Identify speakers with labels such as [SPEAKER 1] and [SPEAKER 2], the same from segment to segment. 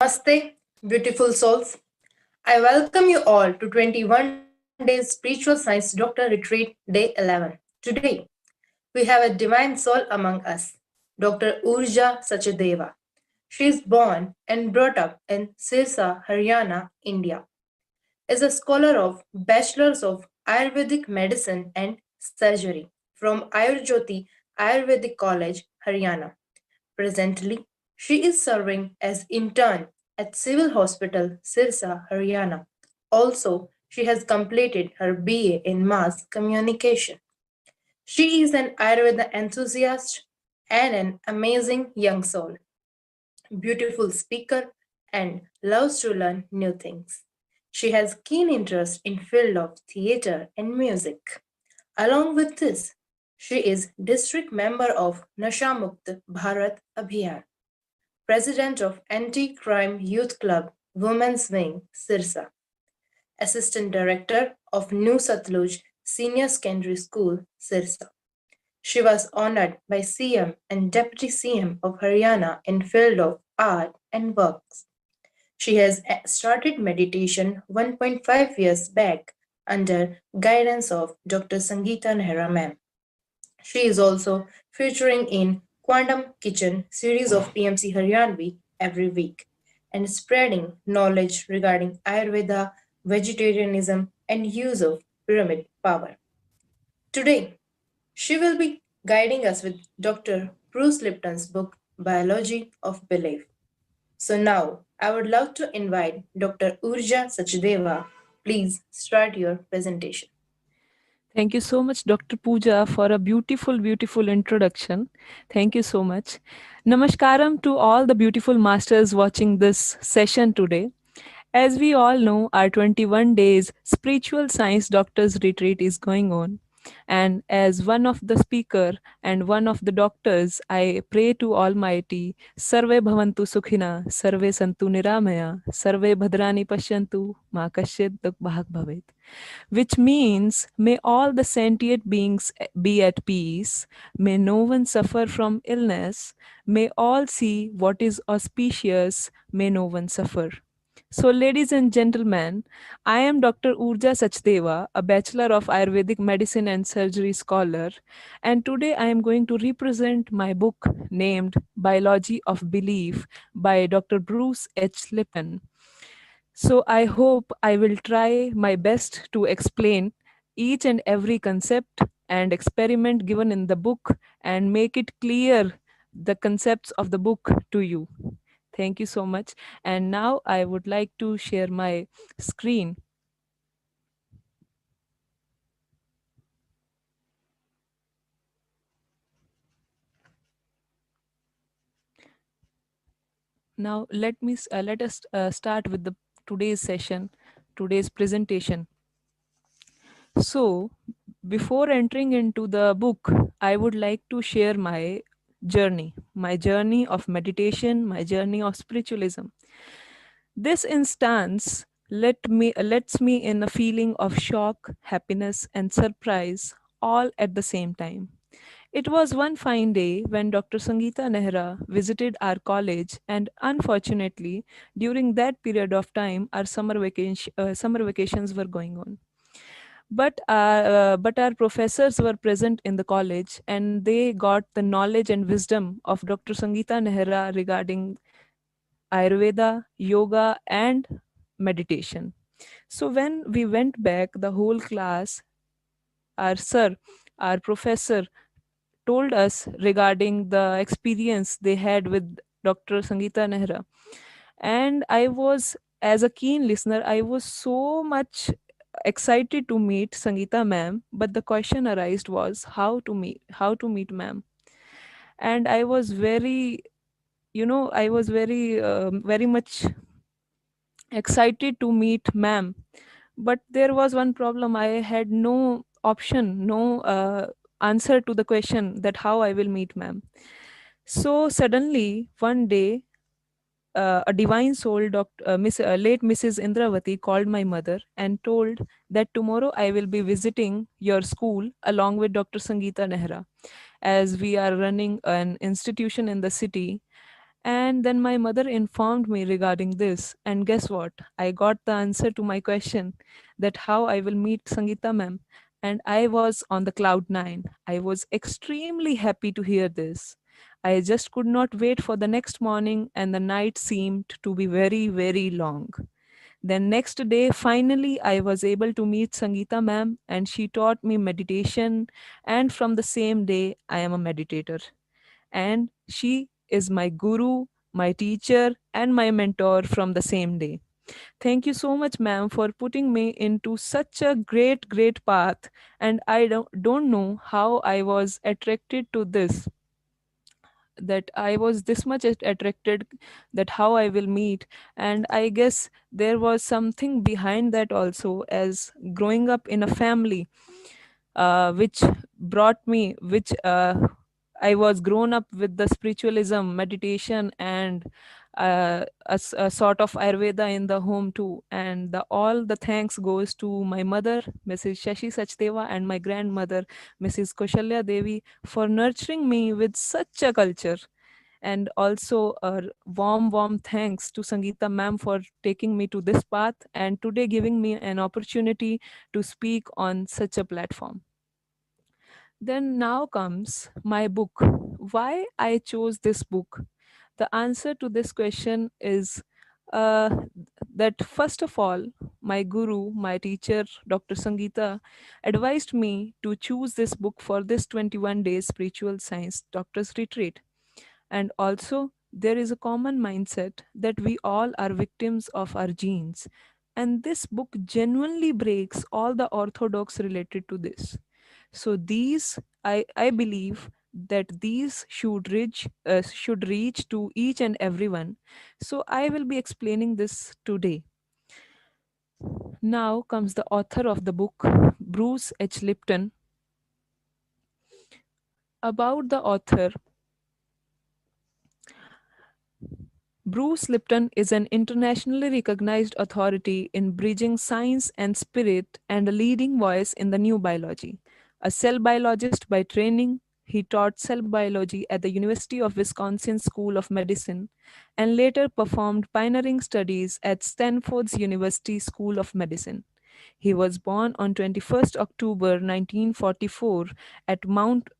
[SPEAKER 1] Namaste, beautiful souls. I welcome you all to 21 Days Spiritual Science Doctor Retreat Day 11. Today, we have a divine soul among us, Dr. URJA Sachadeva. She is born and brought up in Sirsa, Haryana, India. Is a scholar of Bachelors of Ayurvedic Medicine and Surgery from Ayurjyoti Ayurvedic College, Haryana. Presently, she is serving as intern at Civil Hospital, Sirsa, Haryana. Also, she has completed her BA in Mass Communication. She is an Ayurveda enthusiast and an amazing young soul, beautiful speaker, and loves to learn new things. She has keen interest in field of theater and music. Along with this, she is district member of Nashamukt Bharat Abhiyan, President of Anti-Crime Youth Club Women's Wing, Sirsa, Assistant Director of New Satluj Senior Secondary School, Sirsa. She was honored by CM and Deputy CM of Haryana in field of art and works. She has started meditation 1.5 years back under guidance of Dr. Sangeeta Nehra ma'am. She is also featuring in Quantum Kitchen series of PMC Haryanvi every week and spreading knowledge regarding Ayurveda, vegetarianism, and use of pyramid power. Today, she will be guiding us with Dr. Bruce Lipton's book Biology of Belief. So now, I would love to invite Dr. Urja Sachdeva. Please start your presentation.
[SPEAKER 2] Thank you so much, Dr. Pooja, for a beautiful, beautiful introduction. Thank you so much. Namaskaram to all the beautiful masters watching this session today. As we all know, our 21 days spiritual science doctors retreat is going on. And as one of the speaker and one of the doctors, I pray to Almighty, Sarve Bhavantu Sukhina, Sarve Santu Niramaya, Sarve Bhadrani Pashyantu, Ma Kasyat Dukh Bhag Bhavet, which means may all the sentient beings be at peace, may no one suffer from illness, may all see what is auspicious, may no one suffer. So, ladies and gentlemen, I am Dr. Urja Sachdeva, a Bachelor of Ayurvedic Medicine and Surgery scholar, and today I am going to represent my book named Biology of Belief by Dr. Bruce H. Lipton. So I hope I will try my best to explain each and every concept and experiment given in the book and make it clear the concepts of the book to you. Thank you so much. And now I would like to share my screen. Now let us start with the today's session, today's presentation. So, before entering into the book, I would like to share my journey of meditation, my journey of spiritualism. This instance lets me in a feeling of shock, happiness, and surprise all at the same time. It was one fine day when Dr. Sangeeta Nehra visited our college, and unfortunately, during that period of time, our summer vacations were going on. But our professors were present in the college, and they got the knowledge and wisdom of Dr. Sangeeta Nehra regarding Ayurveda, yoga, and meditation. So when we went back, the whole class, our sir, our professor told us regarding the experience they had with Dr. Sangeeta Nehra. And I was, as a keen listener, I was so much excited to meet Sangeeta ma'am, but the question arised was how to meet ma'am. And I was very, I was very much excited to meet ma'am. But there was one problem. I had no option, no answer to the question that how I will meet ma'am. So suddenly one day, a divine soul, late Mrs. Indravati, called my mother and told that tomorrow I will be visiting your school along with Dr. Sangeeta Nehra, as we are running an institution in the city, And then my mother informed me regarding this. And guess what? I got the answer to my question, that how I will meet Sangeeta ma'am. And I was on the cloud nine. I was extremely happy to hear this. I just could not wait for the next morning, and the night seemed to be very, very long. Then next day, finally, I was able to meet Sangeeta ma'am, and she taught me meditation. And from the same day, I am a meditator. And she is my guru, my teacher, and my mentor from the same day. Thank you so much, ma'am, for putting me into such a great, great path. And I don't know how I was attracted to this, that I was this much attracted, that how I will meet. And I guess there was something behind that also, as growing up in a family which brought me, which I was grown up with the spiritualism, meditation, and a sort of Ayurveda in the home too. And all the thanks goes to my mother, Mrs. Shashi SACHDEVA, and my grandmother, Mrs. Koshalya Devi, for nurturing me with such a culture. And also a warm, warm thanks to Sangeeta ma'am for taking me to this path and today giving me an opportunity to speak on such a platform. Then now comes my book. Why I chose this book? The answer to this question is uh, that first of all, my guru, my teacher, Dr. Sangeeta, advised me to choose this book for this 21 days spiritual science doctor's retreat. And also, there is a common mindset that we all are victims of our genes. And this book genuinely breaks all the orthodox related to this. So these, I believe that these should reach to each and everyone. So I will be explaining this today. Now comes the author of the book, Bruce H. Lipton. About the author, Bruce Lipton is an internationally recognized authority in bridging science and spirit and a leading voice in the new biology. A cell biologist by training, he taught cell biology at the University of Wisconsin School of Medicine and later performed pioneering studies at Stanford's University School of Medicine. He was born on 21st October 1944 at Mount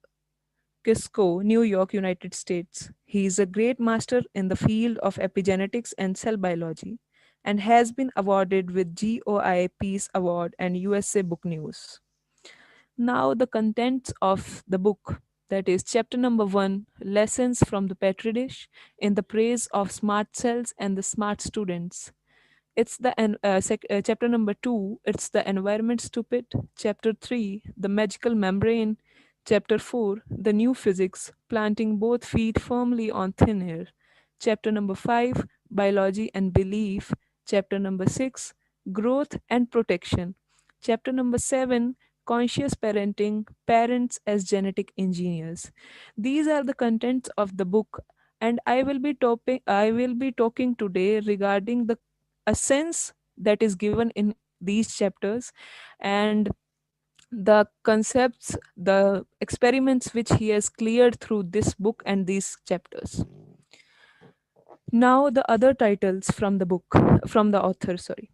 [SPEAKER 2] Kisco, New York, United States. He is a great master in the field of epigenetics and cell biology and has been awarded with GOI Peace Award and USA Book News. Now, the contents of the book, that is chapter number 1, Lessons from the Petri Dish in the Praise of Smart Cells and the Smart Students. It's the chapter number 2, it's the environment stupid. Chapter 3, the magical membrane. Chapter 4, the new physics, planting both feet firmly on thin air. Chapter number 5, biology and belief. Chapter number 6, growth and protection. Chapter number 7, conscious parenting, parents as genetic engineers. These are the contents of the book, and I will be talking today regarding the a sense that is given in these chapters, and the concepts, the experiments which he has cleared through this book and these chapters. Now, the other titles from the book, from the author, sorry.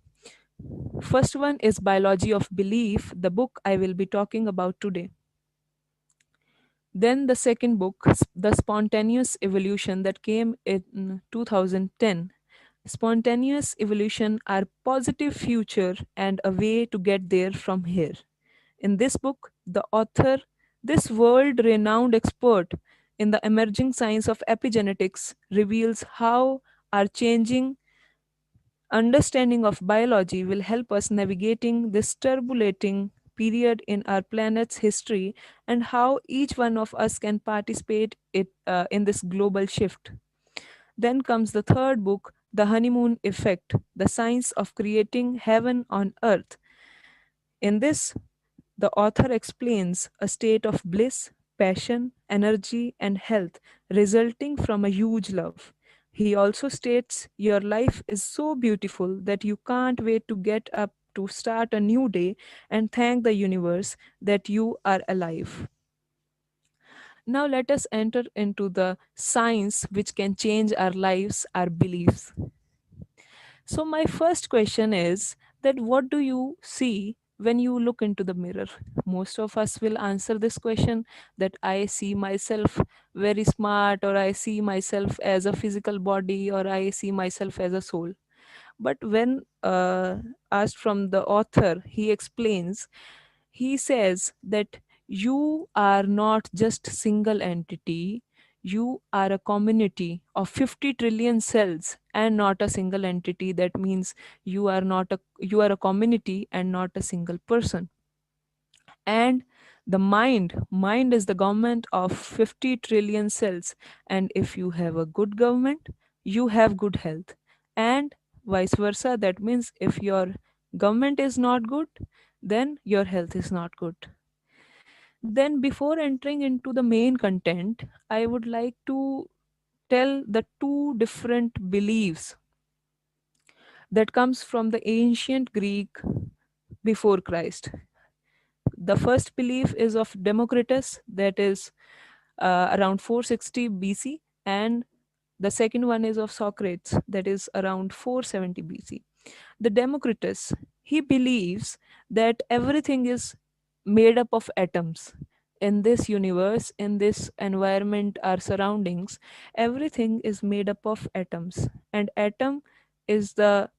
[SPEAKER 2] First one is Biology of Belief, the book I will be talking about today. Then the second book, The Spontaneous Evolution, that came in 2010. Spontaneous evolution, our positive future and a way to get there from here. In this book, the author, this world renowned expert in the emerging science of epigenetics, reveals how our changing understanding of biology will help us navigating this turbulating period in our planet's history, and how each one of us can participate in this global shift. Then comes the third book, The Honeymoon Effect, The Science of Creating Heaven on Earth. In this, the author explains a state of bliss, passion, energy, and health resulting from a huge love. He also states your life is so beautiful that you can't wait to get up to start a new day and thank the universe that you are alive. Now let us enter into the science which can change our lives, our beliefs. So my first question is that what do you see when you look into the mirror? Most of us will answer this question that I see myself very smart, or I see myself as a physical body, or I see myself as a soul. But when asked from the author, he explains, he says that you are not just single entity, you are a community of 50 trillion cells and not a single entity. That means you are a community and not a single person. And the mind is the government of 50 trillion cells, and if you have a good government, you have good health, and vice versa. That means if your government is not good, then your health is not good. Then before entering into the main content, I would like to tell the two different beliefs that comes from the ancient Greek before Christ. The first belief is of Democritus, that is around 460 BC, and the second one is of Socrates, that is around 470 BC. The Democritus, he believes that everything is made up of atoms. In this universe, in this environment, our surroundings, everything is made up of atoms. And atom is the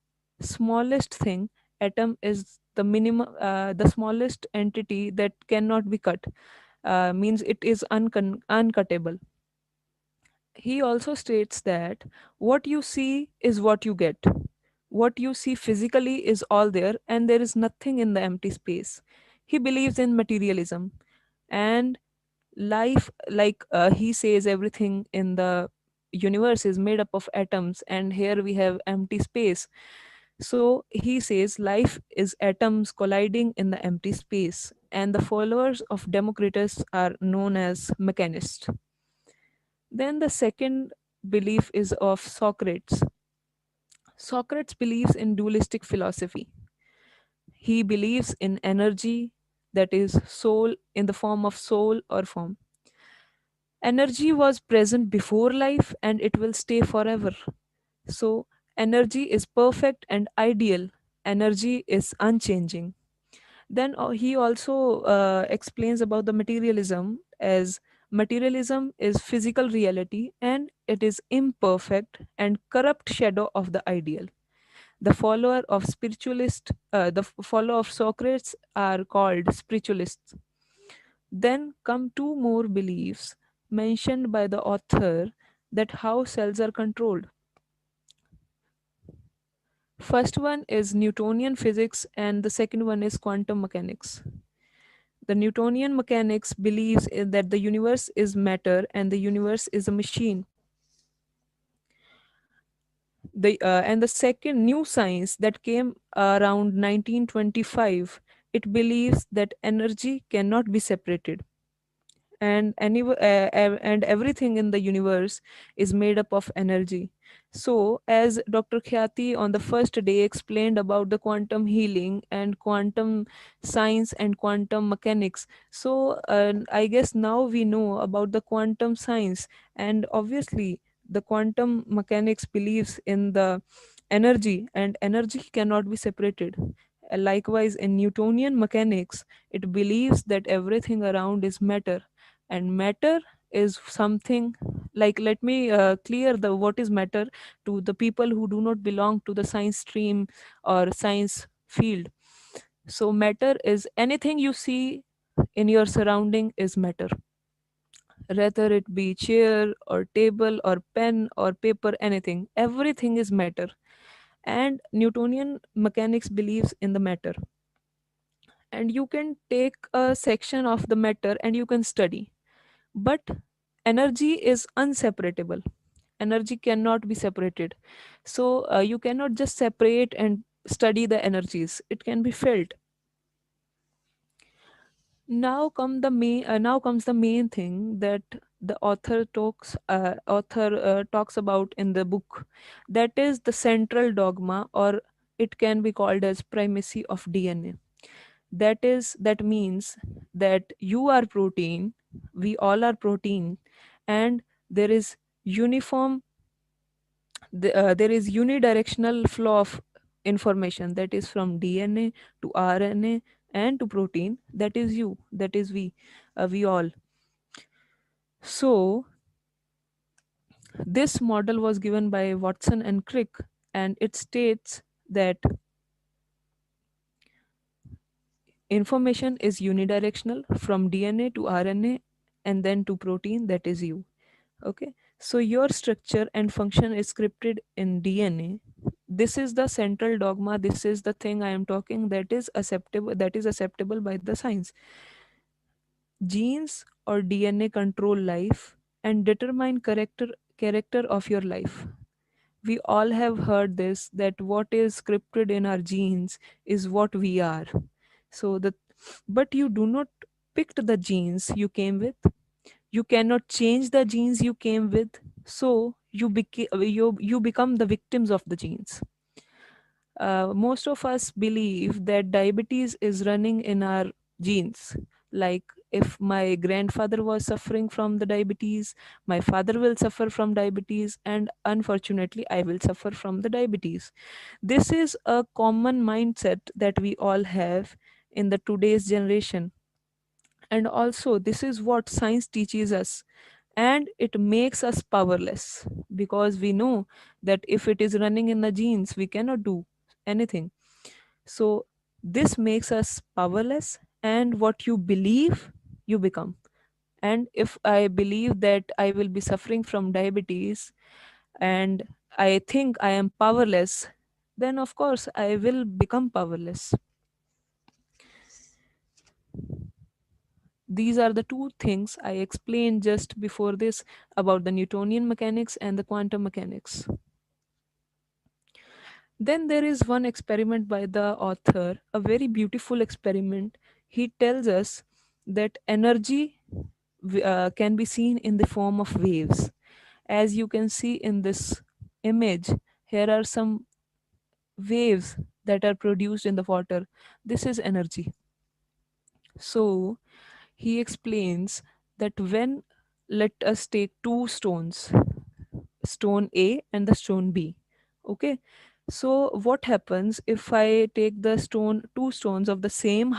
[SPEAKER 2] smallest thing. Atom is the minimum, the smallest entity that cannot be cut. Means it is uncuttable. He also states that what you see is what you get. What you see physically is all there, and there is nothing in the empty space. He believes in materialism and life, like he says, everything in the universe is made up of atoms, and here we have empty space. So he says life is atoms colliding in the empty space, and the followers of Democritus are known as mechanists. Then the second belief is of Socrates. Socrates believes in dualistic philosophy. He believes in energy, that is, soul in the form of soul or form. Energy was present before life and it will stay forever. So, energy is perfect and ideal, energy is unchanging. Then he also explains about the materialism, as materialism is physical reality and it is imperfect and corrupt shadow of the ideal. The follower of follower of Socrates are called spiritualists. Then come two more beliefs mentioned by the author, that how cells are controlled. First one is Newtonian physics and the second one is quantum mechanics. The Newtonian mechanics believes that the universe is matter and the universe is a machine. And the second new science that came around 1925, it believes that energy cannot be separated, and everything in the universe is made up of energy. So as Dr. Khyati on the first day explained about the quantum healing and quantum science and quantum mechanics, so I guess now we know about the quantum science, and obviously the quantum mechanics believes in the energy, and energy cannot be separated. Likewise in Newtonian mechanics, it believes that everything around is matter, and matter is something, like, let me clear the what is matter to the people who do not belong to the science stream or science field. So matter is anything you see in your surrounding is matter, whether it be chair or table or pen or paper, anything, everything is matter. And Newtonian mechanics believes in the matter, and you can take a section of the matter and you can study. But energy is unseparatable, energy cannot be separated. So you cannot just separate and study the energies, it can be felt. Now comes the main thing that the author talks about in the book, that is the central dogma, or it can be called as primacy of DNA. That means that you are protein, We all are protein, and there is uniform there is unidirectional flow of information, that is from DNA to RNA and to protein, that is you, that is we all. So this model was given by Watson and Crick, and it states that information is unidirectional from DNA to RNA and then to protein, that is you. Okay, so your structure and function is scripted in DNA. This is the central dogma. This is the thing I am talking that is acceptable. That is acceptable by the science. Genes or DNA control life and determine character of your life. We all have heard this, that what is scripted in our genes is what we are. So the but you do not pick the genes you came with. You cannot change the genes you came with. So you become the victims of the genes. Most of us believe that diabetes is running in our genes. Like, if my grandfather was suffering from the diabetes, my father will suffer from diabetes, and unfortunately, I will suffer from the diabetes. This is a common mindset that we all have in the today's generation. And also, this is what science teaches us, and it makes us powerless, because we know that if it is running in the genes, we cannot do anything. So this makes us powerless, and what you believe, you become. And if I believe that I will be suffering from diabetes, and I think I am powerless, then of course I will become powerless. These are the two things I explained just before this about the Newtonian mechanics and the quantum mechanics. Then there is one experiment by the author, a very beautiful experiment. He tells us that energy can be seen in the form of waves. As you can see in this image, here are some waves that are produced in the water. This is energy. So he explains that when, let us take two stones, stone A and the stone B. Okay. So what happens if I take the two stones of the same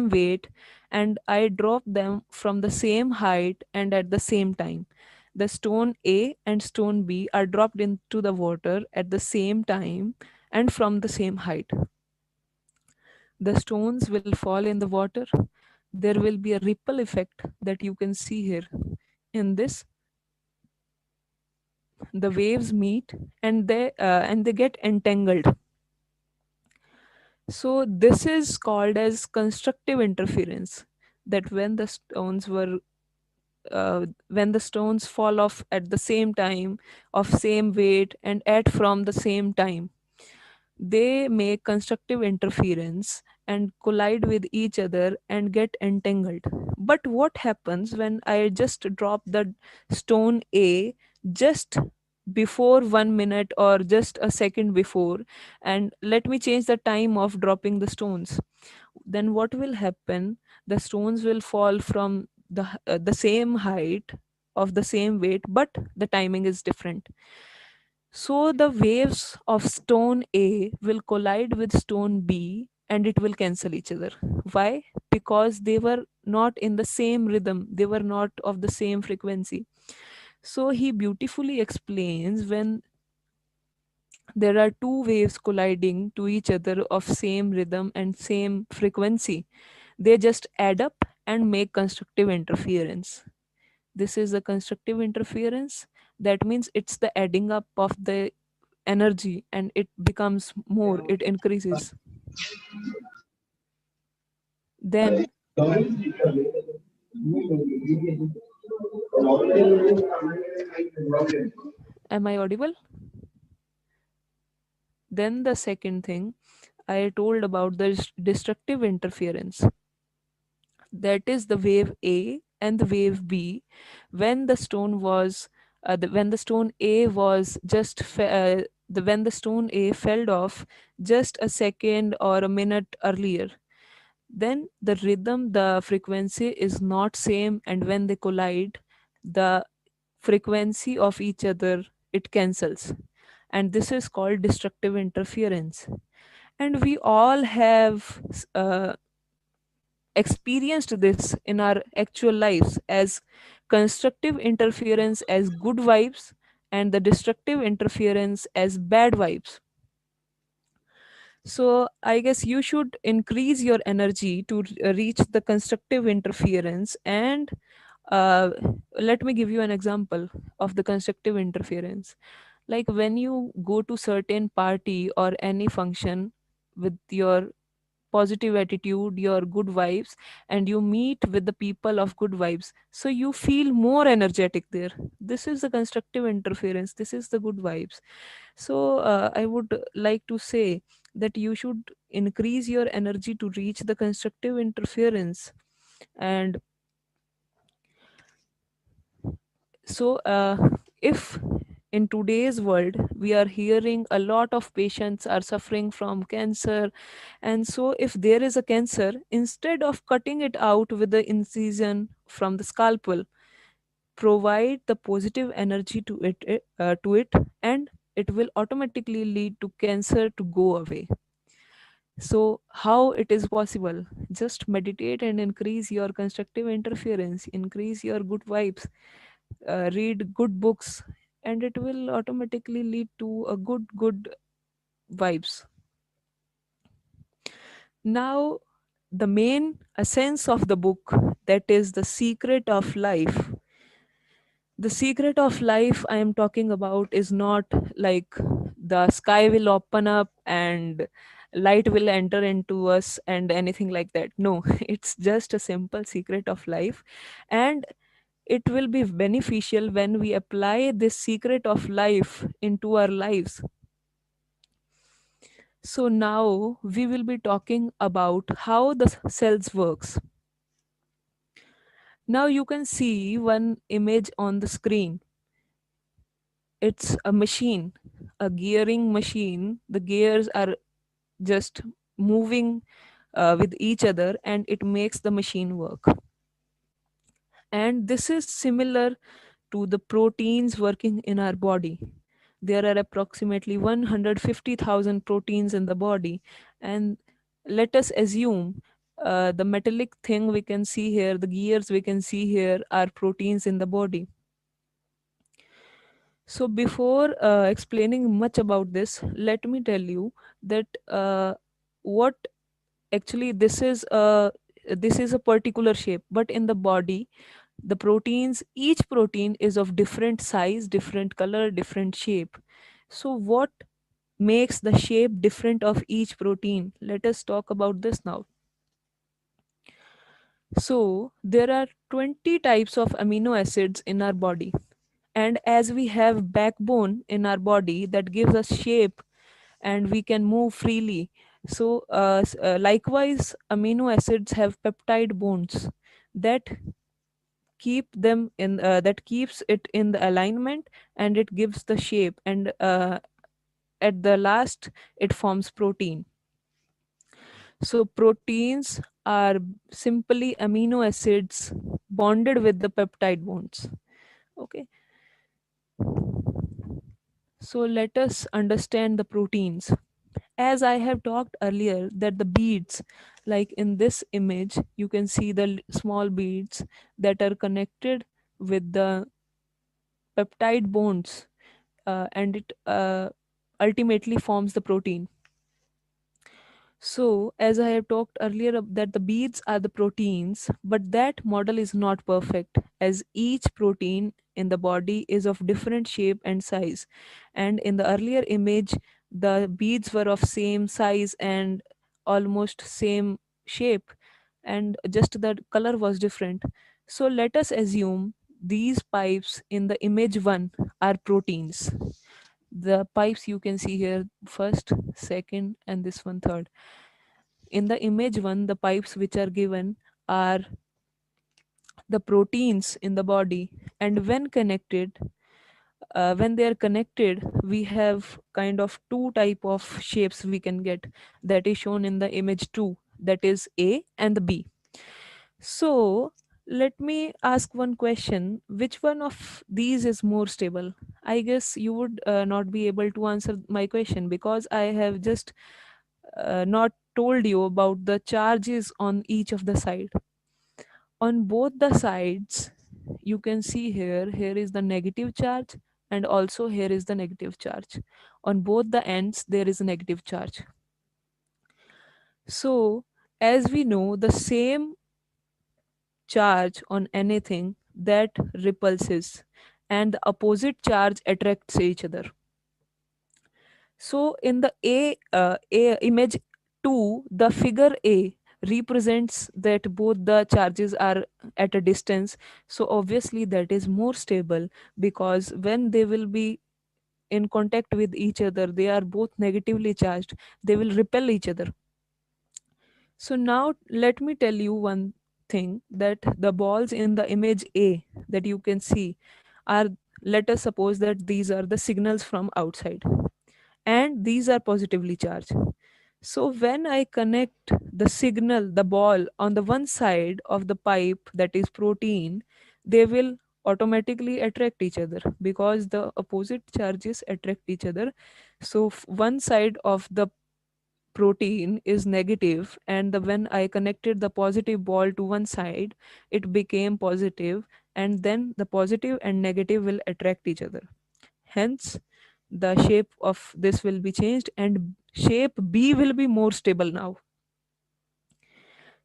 [SPEAKER 2] weight, and I drop them from the same height and at the same time? The stone A and stone B are dropped into the water at the same time and from the same height. The stones will fall in the water. There will be a ripple effect that you can see here. In this, the waves meet, and they get entangled. So this is called as constructive interference, that when the stones fall off at the same time, of same weight and at from the same time, they make constructive interference and collide with each other and get entangled. But what happens when I just drop the stone A just before 1 minute or just a second before, and let me change the time of dropping the stones? Then what will happen? The stones will fall from the same height of the same weight, but the timing is different. So the waves of stone A will collide with stone B and it will cancel each other. Why? Because they were not in the same rhythm, they were not of the same frequency. So he beautifully explains, when there are two waves colliding to each other of same rhythm and same frequency, they just add up and make constructive interference. This is the constructive interference. That means it's the adding up of the energy, and it becomes more, it increases. Then, am I audible? Then the second thing I told about the destructive interference, that is the wave A and the wave B. When the stone was when the stone A was when the stone A fell off just a second or a minute earlier, then the rhythm, the frequency is not same, and when they collide, the frequency of each other, it cancels, and this is called destructive interference. And we all have experienced this in our actual lives, as constructive interference as good vibes and the destructive interference as bad vibes. So I guess you should increase your energy to reach the constructive interference. And uh, let me give you an example of the constructive interference. Like when you go to certain party or any function with your positive attitude, your good vibes, and you meet with the people of good vibes, so you feel more energetic there. This is the constructive interference, this is the good vibes. So I would like to say that you should increase your energy to reach the constructive interference. And so if in today's world we are hearing a lot of patients are suffering from cancer, and so if there is a cancer, instead of cutting it out with the incision from the scalpel, provide the positive energy to it, and it will automatically lead to cancer to go away. So how it is possible? Just meditate and increase your constructive interference, increase your good vibes, read good books, and it will automatically lead to a good vibes. Now, the main essence of the book, that is the secret of life. The secret of life I am talking about is not like the sky will open up and light will enter into us and anything like that. No, it's just a simple secret of life, and it will be beneficial when we apply this secret of life into our lives. So now we will be talking about how the cells works. Now you can see one image on the screen. It's a machine, a gearing machine. The gears are just moving with each other, and it makes the machine work. And this is similar to the proteins working in our body. There are approximately 150,000 proteins in the body. And let us assume the metallic thing we can see here, the gears we can see here, are proteins in the body. So, before explaining much about this, let me tell you that what actually this is a particular shape, but in the body, the proteins, each protein is of different size, different color, different shape. So what makes the shape different of each protein? Let us talk about this now. So there are 20 types of amino acids in our body, and as we have backbone in our body that gives us shape and we can move freely, so likewise amino acids have peptide bonds that keep them in that keeps it in the alignment, and it gives the shape, and at the last it forms protein. So proteins are simply amino acids bonded with the peptide bonds. Okay, so let us understand the proteins. As I have talked earlier, that the beads, like in this image you can see the small beads that are connected with the peptide bonds, and it ultimately forms the protein. So, as I have talked earlier, that the beads are the proteins, but that model is not perfect, as each protein in the body is of different shape and size. And in the earlier image, the beads were of same size and almost same shape, and just the color was different. So, let us assume these pipes in the image 1 are proteins. The pipes you can see here, first, second, and this one, third. In the image 1, the pipes which are given are the proteins in the body, and when they are connected, we have kind of two type of shapes we can get, that is shown in the image 2. that is A and the B. So let me ask one question: which one of these is more stable? I guess you would not be able to answer my question because I have just not told you about the charges on each of the side. On both the sides, you can see here is the negative charge, and also here is the negative charge. On both the ends there is a negative charge. So as we know, the same charge on anything that repulses and the opposite charge attracts each other. So in the a image 2, the figure A represents that both the charges are at a distance. So obviously that is more stable, because when they will be in contact with each other, they are both negatively charged, they will repel each other. So now let me tell you one thing, that the balls in the image A that you can see are, let us suppose that these are the signals from outside and these are positively charged. So when I connect the signal, the ball on the one side of the pipe, that is protein, they will automatically attract each other because the opposite charges attract each other. So one side of the protein is negative, and when I connected the positive ball to one side, it became positive, and then the positive and negative will attract each other. Hence the shape of this will be changed, and shape B will be more stable now.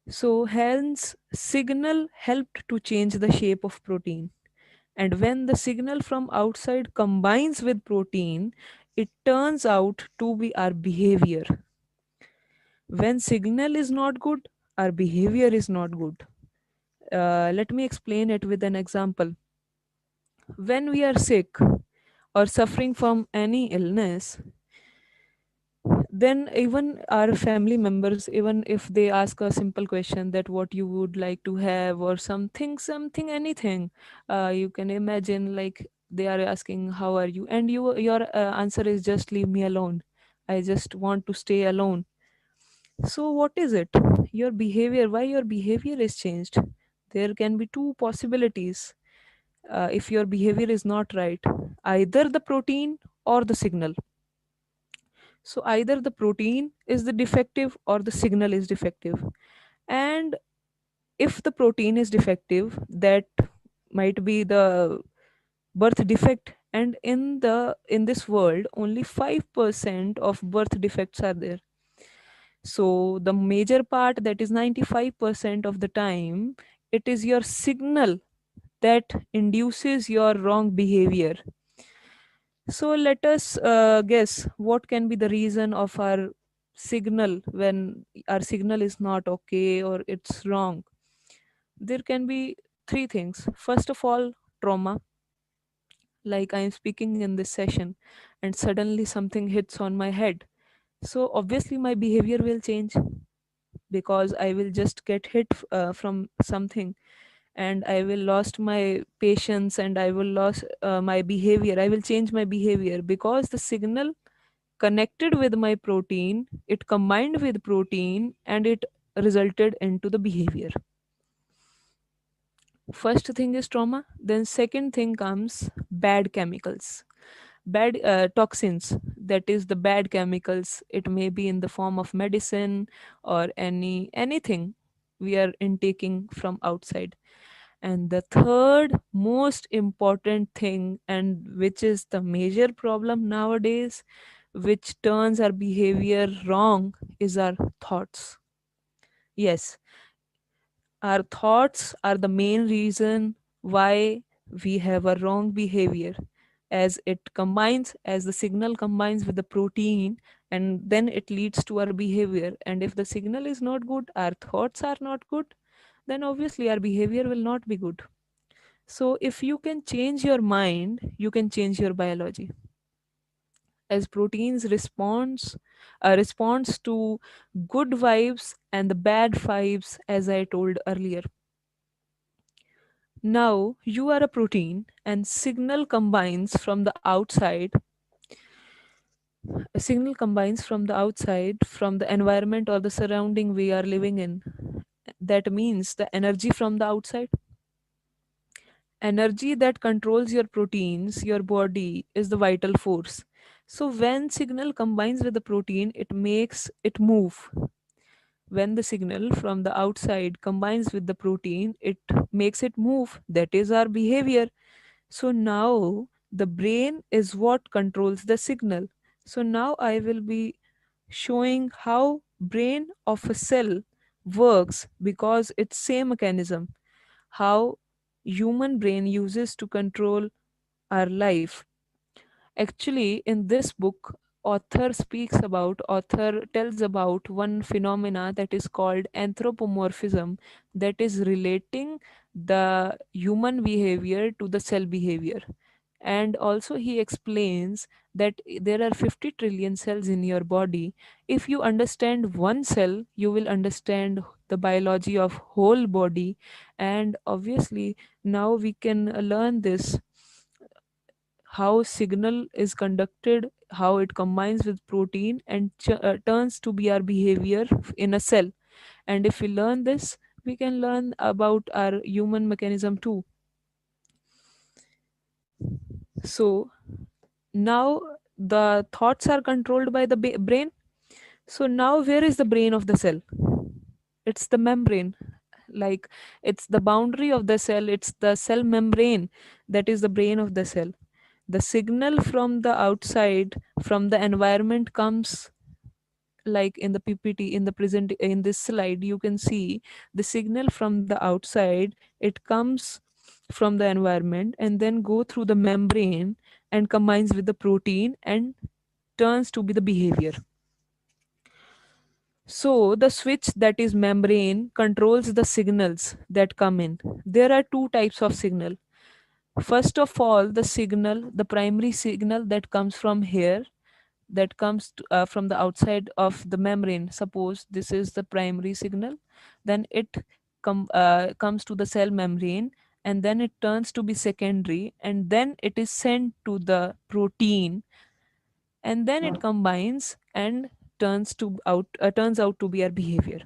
[SPEAKER 2] So hence signal helped to change the shape of protein, and when the signal from outside combines with protein, it turns out to be our behavior. When signal is not good, our behavior is not good. Let me explain it with an example. When we are sick or suffering from any illness, then even our family members, even if they ask a simple question that what you would like to have or something anything, you can imagine, like they are asking how are you, and your answer is just leave me alone, I just want to stay alone. So what is it? Your behavior, why your behavior is changed? There can be two possibilities. If your behavior is not right, either the protein or the signal. So either the protein is the defective or the signal is defective. And if the protein is defective, that might be the birth defect, and in this world only 5% of birth defects are there. So the major part, that is 95% of the time, it is your signal that induces your wrong behavior. So let us guess what can be the reason of our signal when our signal is not okay or it's wrong. There can be three things. First of all, trauma. Like I am speaking in this session and suddenly something hits on my head. So obviously my behavior will change, because I will just get hit from something, and I will lost my patience, and I will lose my behavior. I will change my behavior because the signal connected with my protein, it combined with protein, and it resulted into the behavior. First thing is trauma, then second thing comes bad chemicals, bad toxins, that is the bad chemicals. It may be in the form of medicine or anything we are intaking from outside. And the third most important thing, and which is the major problem nowadays, which turns our behavior wrong, is our thoughts. Yes, our thoughts are the main reason why we have a wrong behavior, as it combines, as the signal combines with the protein, and then it leads to our behavior. And if the signal is not good, our thoughts are not good, then obviously our behavior will not be good. So if you can change your mind, you can change your biology. As proteins responds to good vibes and the bad vibes, as I told earlier. Now you are a protein and signal combines from the outside A signal combines from the outside, from the environment or the surrounding we are living in. That means the energy from the outside. Energy that controls your proteins, your body, is the vital force. So when signal combines with the protein, it makes it move. When the signal from the outside combines with the protein, it makes it move. That is our behavior. So now the brain is what controls the signal. So now I will be showing how brain of a cell works, because it's same mechanism how human brain uses to control our life. Actually, in this book, author tells about one phenomena that is called anthropomorphism, that is relating the human behavior to the cell behavior. And also he explains that there are 50 trillion cells in your body. If you understand one cell, you will understand the biology of whole body. And obviously now we can learn this, how signal is conducted, how it combines with protein and turns to be our behavior in a cell. And if we learn this, we can learn about our human mechanism too. So now the thoughts are controlled by the brain. So now where is the brain of the cell? It's the membrane. Like, it's the boundary of the cell, it's the cell membrane that is the brain of the cell. The signal from the outside, from the environment comes, like in the ppt, in the present, in this slide you can see the signal from the outside. It comes from the environment and then go through the membrane and combines with the protein and turns to be the behavior. So the switch, that is membrane, controls the signals that come in. There are two types of signal. First of all, the signal, the primary signal that comes from here, that comes from the outside of the membrane. Suppose this is the primary signal, then it comes to the cell membrane, and then it turns to be secondary, and then it is sent to the protein, and then it combines and turns out to be our behavior.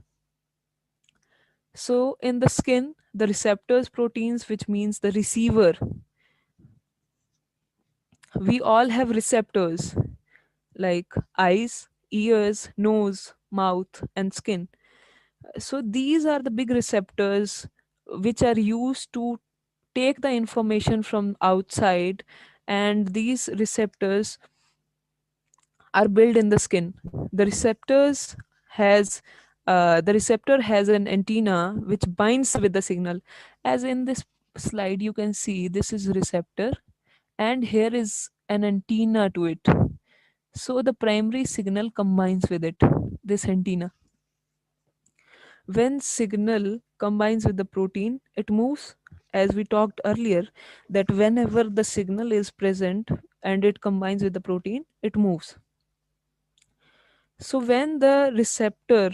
[SPEAKER 2] So in the skin, the receptors proteins, which means the receiver, we all have receptors like eyes, ears, nose, mouth, and skin. So these are the big receptors which are used to take the information from outside, and these receptors are built in the skin. The receptor has an antenna which binds with the signal. As in this slide you can see, this is receptor and here is an antenna to it. So the primary signal combines with it, this antenna. When signal combines with the protein, it moves. As we talked earlier, that whenever the signal is present and it combines with the protein, it moves. So when the receptor,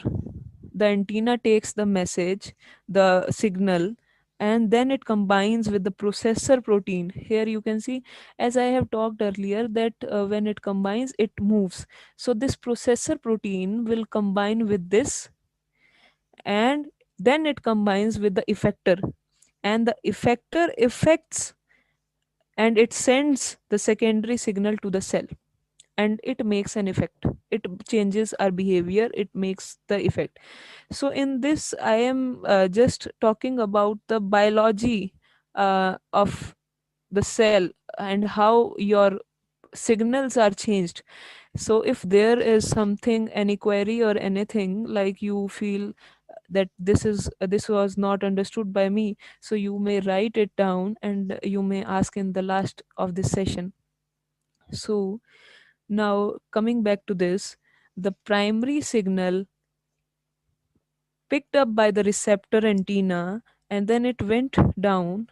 [SPEAKER 2] the antenna takes the message, the signal, and then it combines with the processor protein. Here you can see, as I have talked earlier, that when it combines, it moves. So this processor protein will combine with this, and then it combines with the effector, and the effector affects and it sends the secondary signal to the cell, and it makes an effect. It changes our behavior, it makes the effect. So in this I am just talking about the biology of the cell and how your signals are changed. So if there is something, any query or anything, like you feel that this was not understood by me, so you may write it down and you may ask in the last of this session. So now coming back to this, the primary signal picked up by the receptor antenna, and then it went down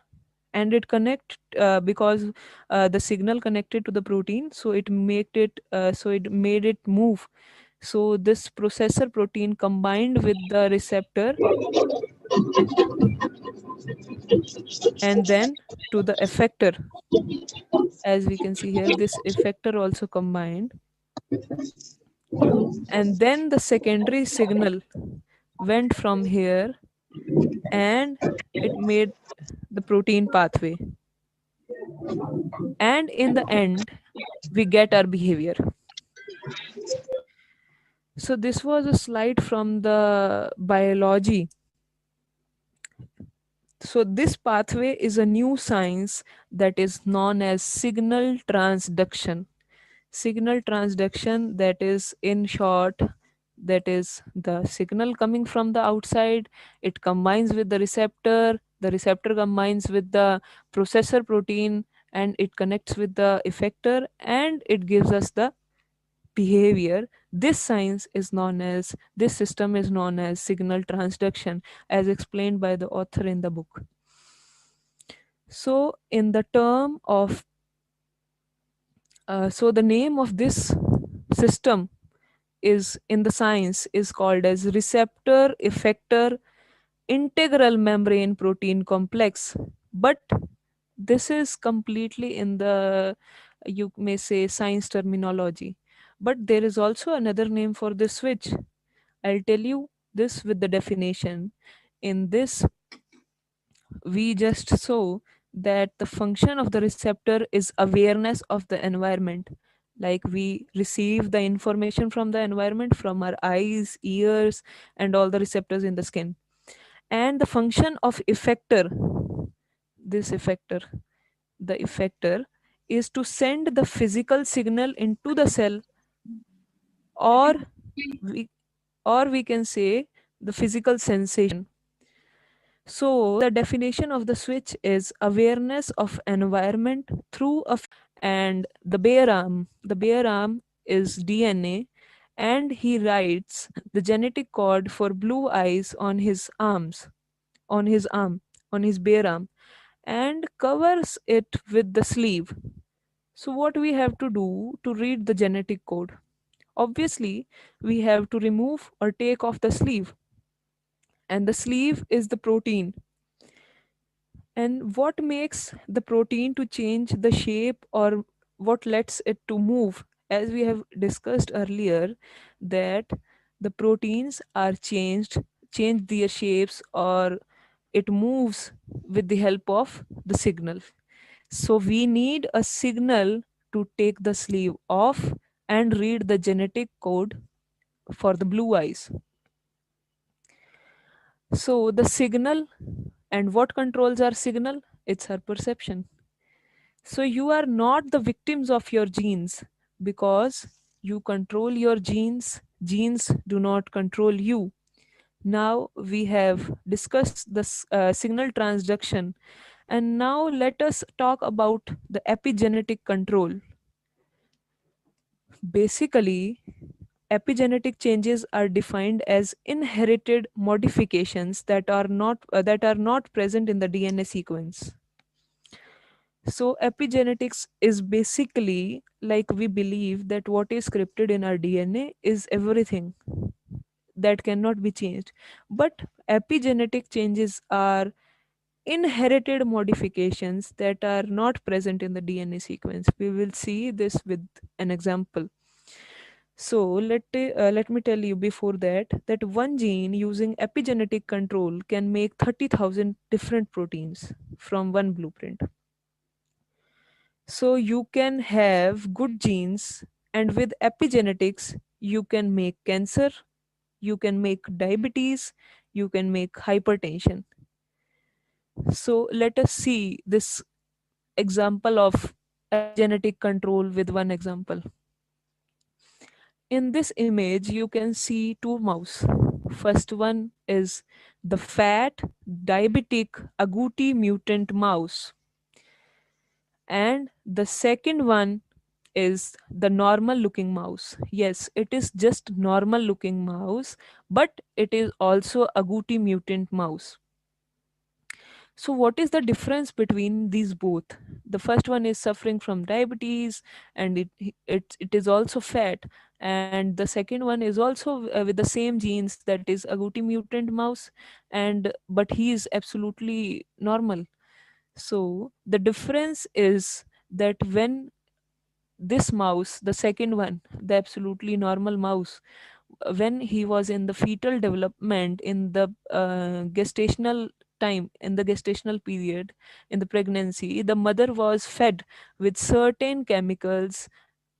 [SPEAKER 2] and it connect because the signal connected to the protein, so it made it move. So this processor protein combined with the receptor, and then to the effector. As we can see here, this effector also combined, And then the secondary signal went from here and it made the protein pathway. And in the end, we get our behavior. So, this was a slide from the biology. So, this pathway is a new science that is known as signal transduction. Signal transduction, that is, in short, that is the signal coming from the outside, it combines with the receptor combines with the processor protein, and it connects with the effector, and it gives us the behavior. This system is known as signal transduction, as explained by the author in the book. So in the term of so the name of this system is in the science is called as receptor effector integral membrane protein complex. But this is completely in the, you may say, science terminology. But there is also another name for this switch. I'll tell you this with the definition. In this, we just saw that the function of the receptor is awareness of the environment. Like we receive the information from the environment from our eyes, ears, and all the receptors in the skin. And the function of effector, this effector, the effector, is to send the physical signal into the cell, or we we can say the physical sensation. So the definition of the switch is awareness of environment through a and the bare arm is DNA, and he writes the genetic code for blue eyes on his arms, on his arm, on his bare arm, and covers it with the sleeve. So what we have to do to read the genetic code? Obviously, we have to remove or take off the sleeve, and the sleeve is the protein. And what makes the protein to change the shape, or what lets it to move? As we have discussed earlier, that the proteins are change their shapes, or it moves with the help of the signal. So we need a signal to take the sleeve off and read the genetic code for the blue eyes. So the signal, and what controls our signal? It's our perception. So you are not the victims of your genes, because you control your genes. Genes do not control you. Now we have discussed the signal transduction, and now let us talk about the epigenetic control. Basically, epigenetic changes are defined as inherited modifications that are not present in the DNA sequence. So epigenetics is basically like we believe that what is scripted in our DNA is everything that cannot be changed. But epigenetic changes are inherited modifications that are not present in the DNA sequence. We will see this with an example. So let me tell you before that one gene using epigenetic control can make 30,000 different proteins from one blueprint. So you can have good genes, and with epigenetics, you can make cancer, you can make diabetes, you can make hypertension. So let us see this example of epigenetic control with one example. In this image, you can see two mouse. First one is the fat diabetic agouti mutant mouse, and the second one is the normal looking mouse. Yes, it is just normal looking mouse, but it is also agouti mutant mouse. So what is the difference between these both? The first one is suffering from diabetes, and it is also fat, and the second one is also with the same genes, that is agouti mutant mouse, and but he is absolutely normal. So the difference is that when this mouse, the second one, the absolutely normal mouse, when he was in the fetal development, in the gestational time, in the gestational period, in the pregnancy, the mother was fed with certain chemicals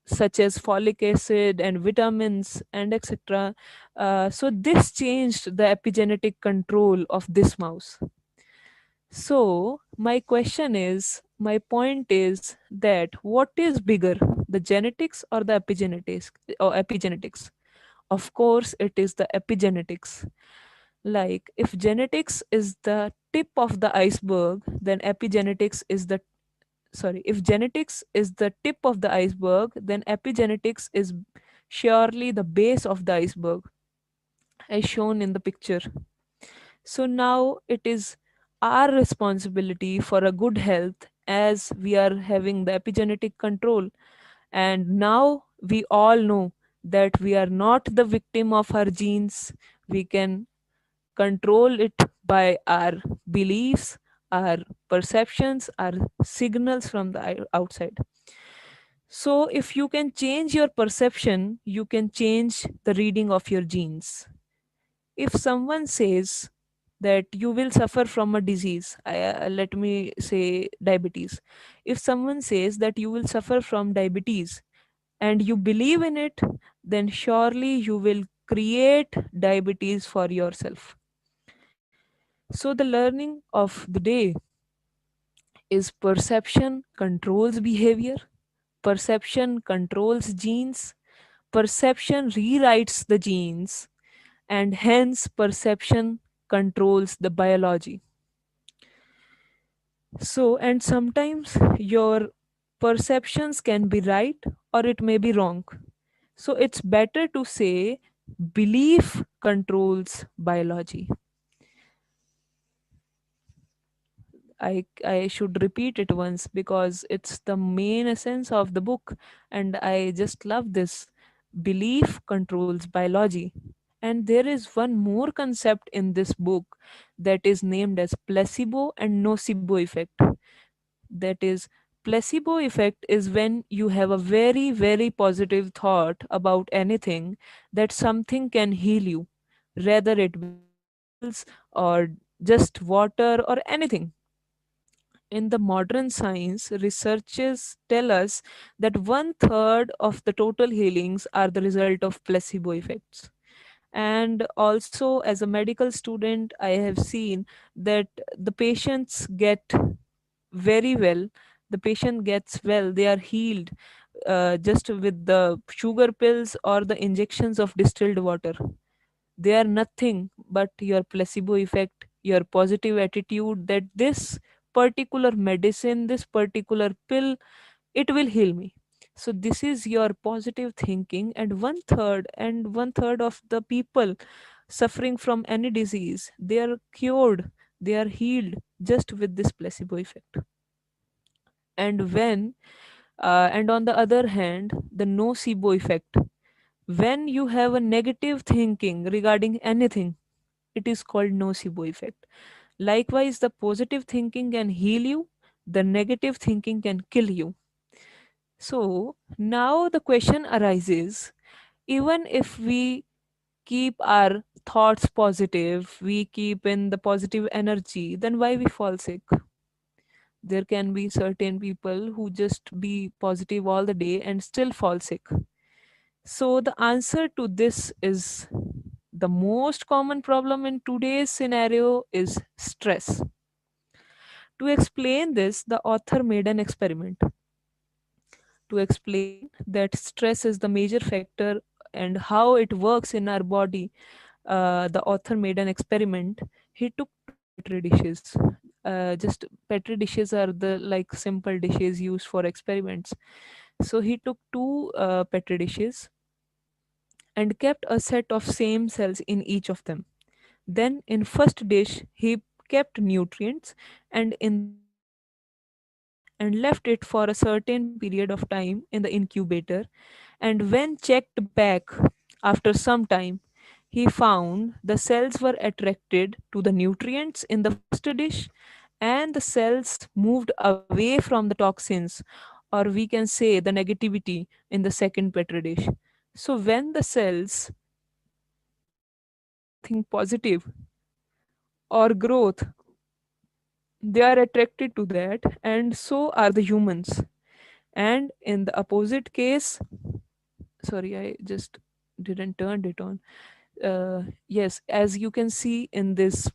[SPEAKER 2] such as folic acid and vitamins and etc. So this changed the epigenetic control of this mouse. So my point is that what is bigger, the genetics or the epigenetics? Of course, it is the epigenetics. Like, if genetics is the tip of the iceberg, then epigenetics is the sorry, if genetics is the tip of the iceberg, then epigenetics is surely the base of the iceberg, as shown in the picture. So now it is our responsibility for a good health, as we are having the epigenetic control. And now we all know that we are not the victim of our genes. We can control it by our beliefs, our perceptions, our signals from the outside. So, if you can change your perception, you can change the reading of your genes. If someone says that you will suffer from a disease, let me say diabetes. If someone says that you will suffer from diabetes and you believe in it, then surely you will create diabetes for yourself. So, the learning of the day is perception controls behavior, perception controls genes, perception rewrites the genes, and hence perception controls the biology. So, and sometimes your perceptions can be right or it may be wrong. So, it's better to say belief controls biology. I should repeat it once because it's the main essence of the book, and I just love this. Belief controls biology. And there is one more concept in this book that is named as placebo and nocebo effect. That is, placebo effect is when you have a very, very positive thought about anything, that something can heal you, whether it be pills or just water or anything. In the modern science, researchers tell us that one third of the total healings are the result of placebo effects. And also, as a medical student, I have seen that the patients get very well. The patient gets well, they are healed just with the sugar pills or the injections of distilled water. They are nothing but your placebo effect, your positive attitude that this particular medicine, this particular pill, it will heal me. So this is your positive thinking, and one third of the people suffering from any disease, they are cured, they are healed just with this placebo effect. And when and on the other hand, the nocebo effect, when you have a negative thinking regarding anything, it is called nocebo effect. Likewise, the positive thinking can heal you, the negative thinking can kill you. So now the question arises, even if we keep our thoughts positive, we keep in the positive energy, then why we fall sick? There can be certain people who just be positive all the day and still fall sick. So the answer to this is, the most common problem in today's scenario is stress. To explain this, the author made an experiment to explain that stress is the major factor and how it works in our body. The author made an experiment. He took two petri dishes. Just petri dishes are the like simple dishes used for experiments. So he took two petri dishes and kept a set of same cells in each of them. Then in first dish he kept nutrients, and in the second dish water, and left it for a certain period of time in the incubator. And when checked back after some time, he found the cells were attracted to the nutrients in the first dish, and the cells moved away from the toxins or we can say the negativity in the second petri dish. So when the cells think positive or growth, they are attracted to that, and so are the humans. And in the opposite case, sorry, I just didn't turn it on. Yes, as you can see in this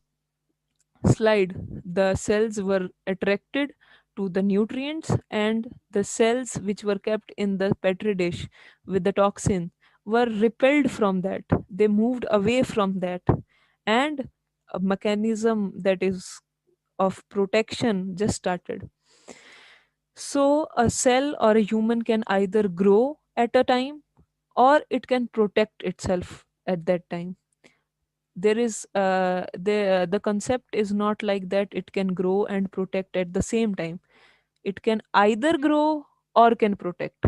[SPEAKER 2] slide, the cells were attracted to the nutrients, and the cells which were kept in the petri dish with the toxin were repelled from that. They moved away from that, and a mechanism that is of protection just started. So, a cell or a human can either grow at a time or it can protect itself at that time. There is the concept is not like that it can grow and protect at the same time. It can either grow or can protect.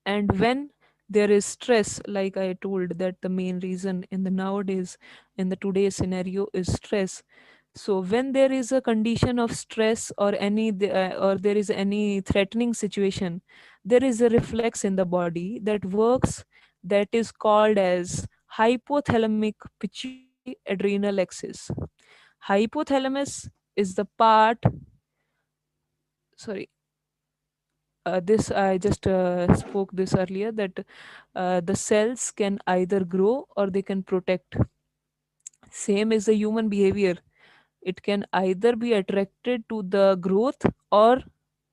[SPEAKER 2] And when there is stress, like I told, that the main reason in the nowadays, in the today's scenario, is stress. So when there is a condition of stress or or there is any threatening situation, there is a reflex in the body that works, that is called as hypothalamic pituitary adrenal axis. Hypothalamus is the part, sorry, this I just spoke this earlier, that the cells can either grow or they can protect. Same is the human behavior. It can either be attracted to the growth, or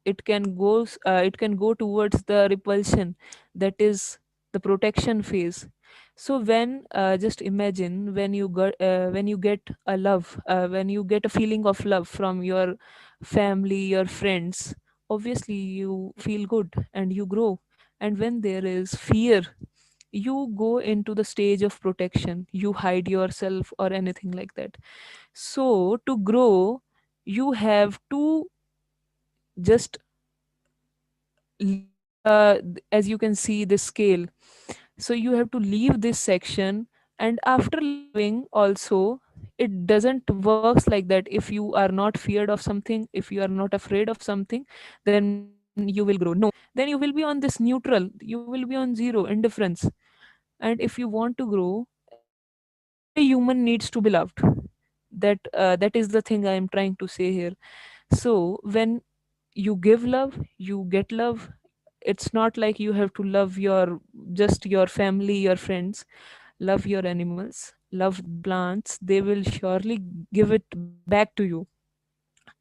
[SPEAKER 2] it can go towards the repulsion, that is the protection phase. So when just imagine when you get a love, when you get a feeling of love from your family, your friends, obviously you feel good and you grow. And when there is fear, you go into the stage of protection, you hide yourself or anything like that. So to grow, you have to just leave as you can see this scale. So you have to leave this section, and after leaving also, it doesn't works like that. If you are not feared of something, if you are not afraid of something, then you will grow. No, then you will be on this neutral, you will be on zero indifference. And if you want to grow, every human needs to be loved. That is the thing I am trying to say here. So when you give love, you get love. It's not like you have to love your just your family, your friends. Love your animals, love the plants, they will surely give it back to you,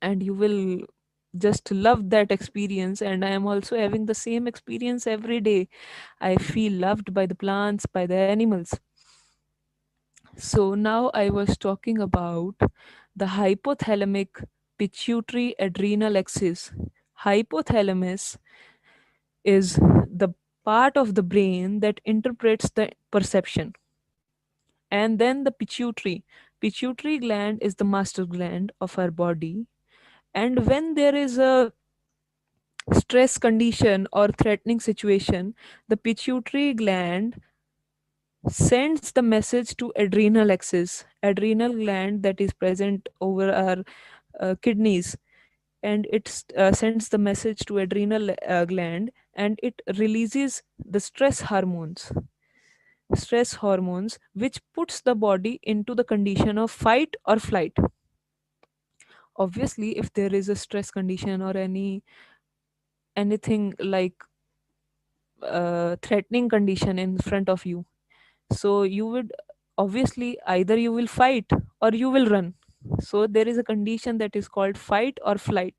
[SPEAKER 2] and you will just love that experience. And I am also having the same experience every day. I feel loved by the plants, by the animals. So now I was talking about the hypothalamic pituitary adrenal axis. Hypothalamus is the part of the brain that interprets the perception. And then the pituitary. Pituitary gland is the master gland of our body. And when there is a stress condition or threatening situation, the pituitary gland sends the message to adrenal axis, adrenal gland that is present over our kidneys, and it sends the message to adrenal gland, and it releases the stress hormones, which puts the body into the condition of fight or flight. Obviously, if there is a stress condition or anything like threatening condition in front of you, so you would obviously either you will fight or you will run. So there is a condition that is called fight or flight.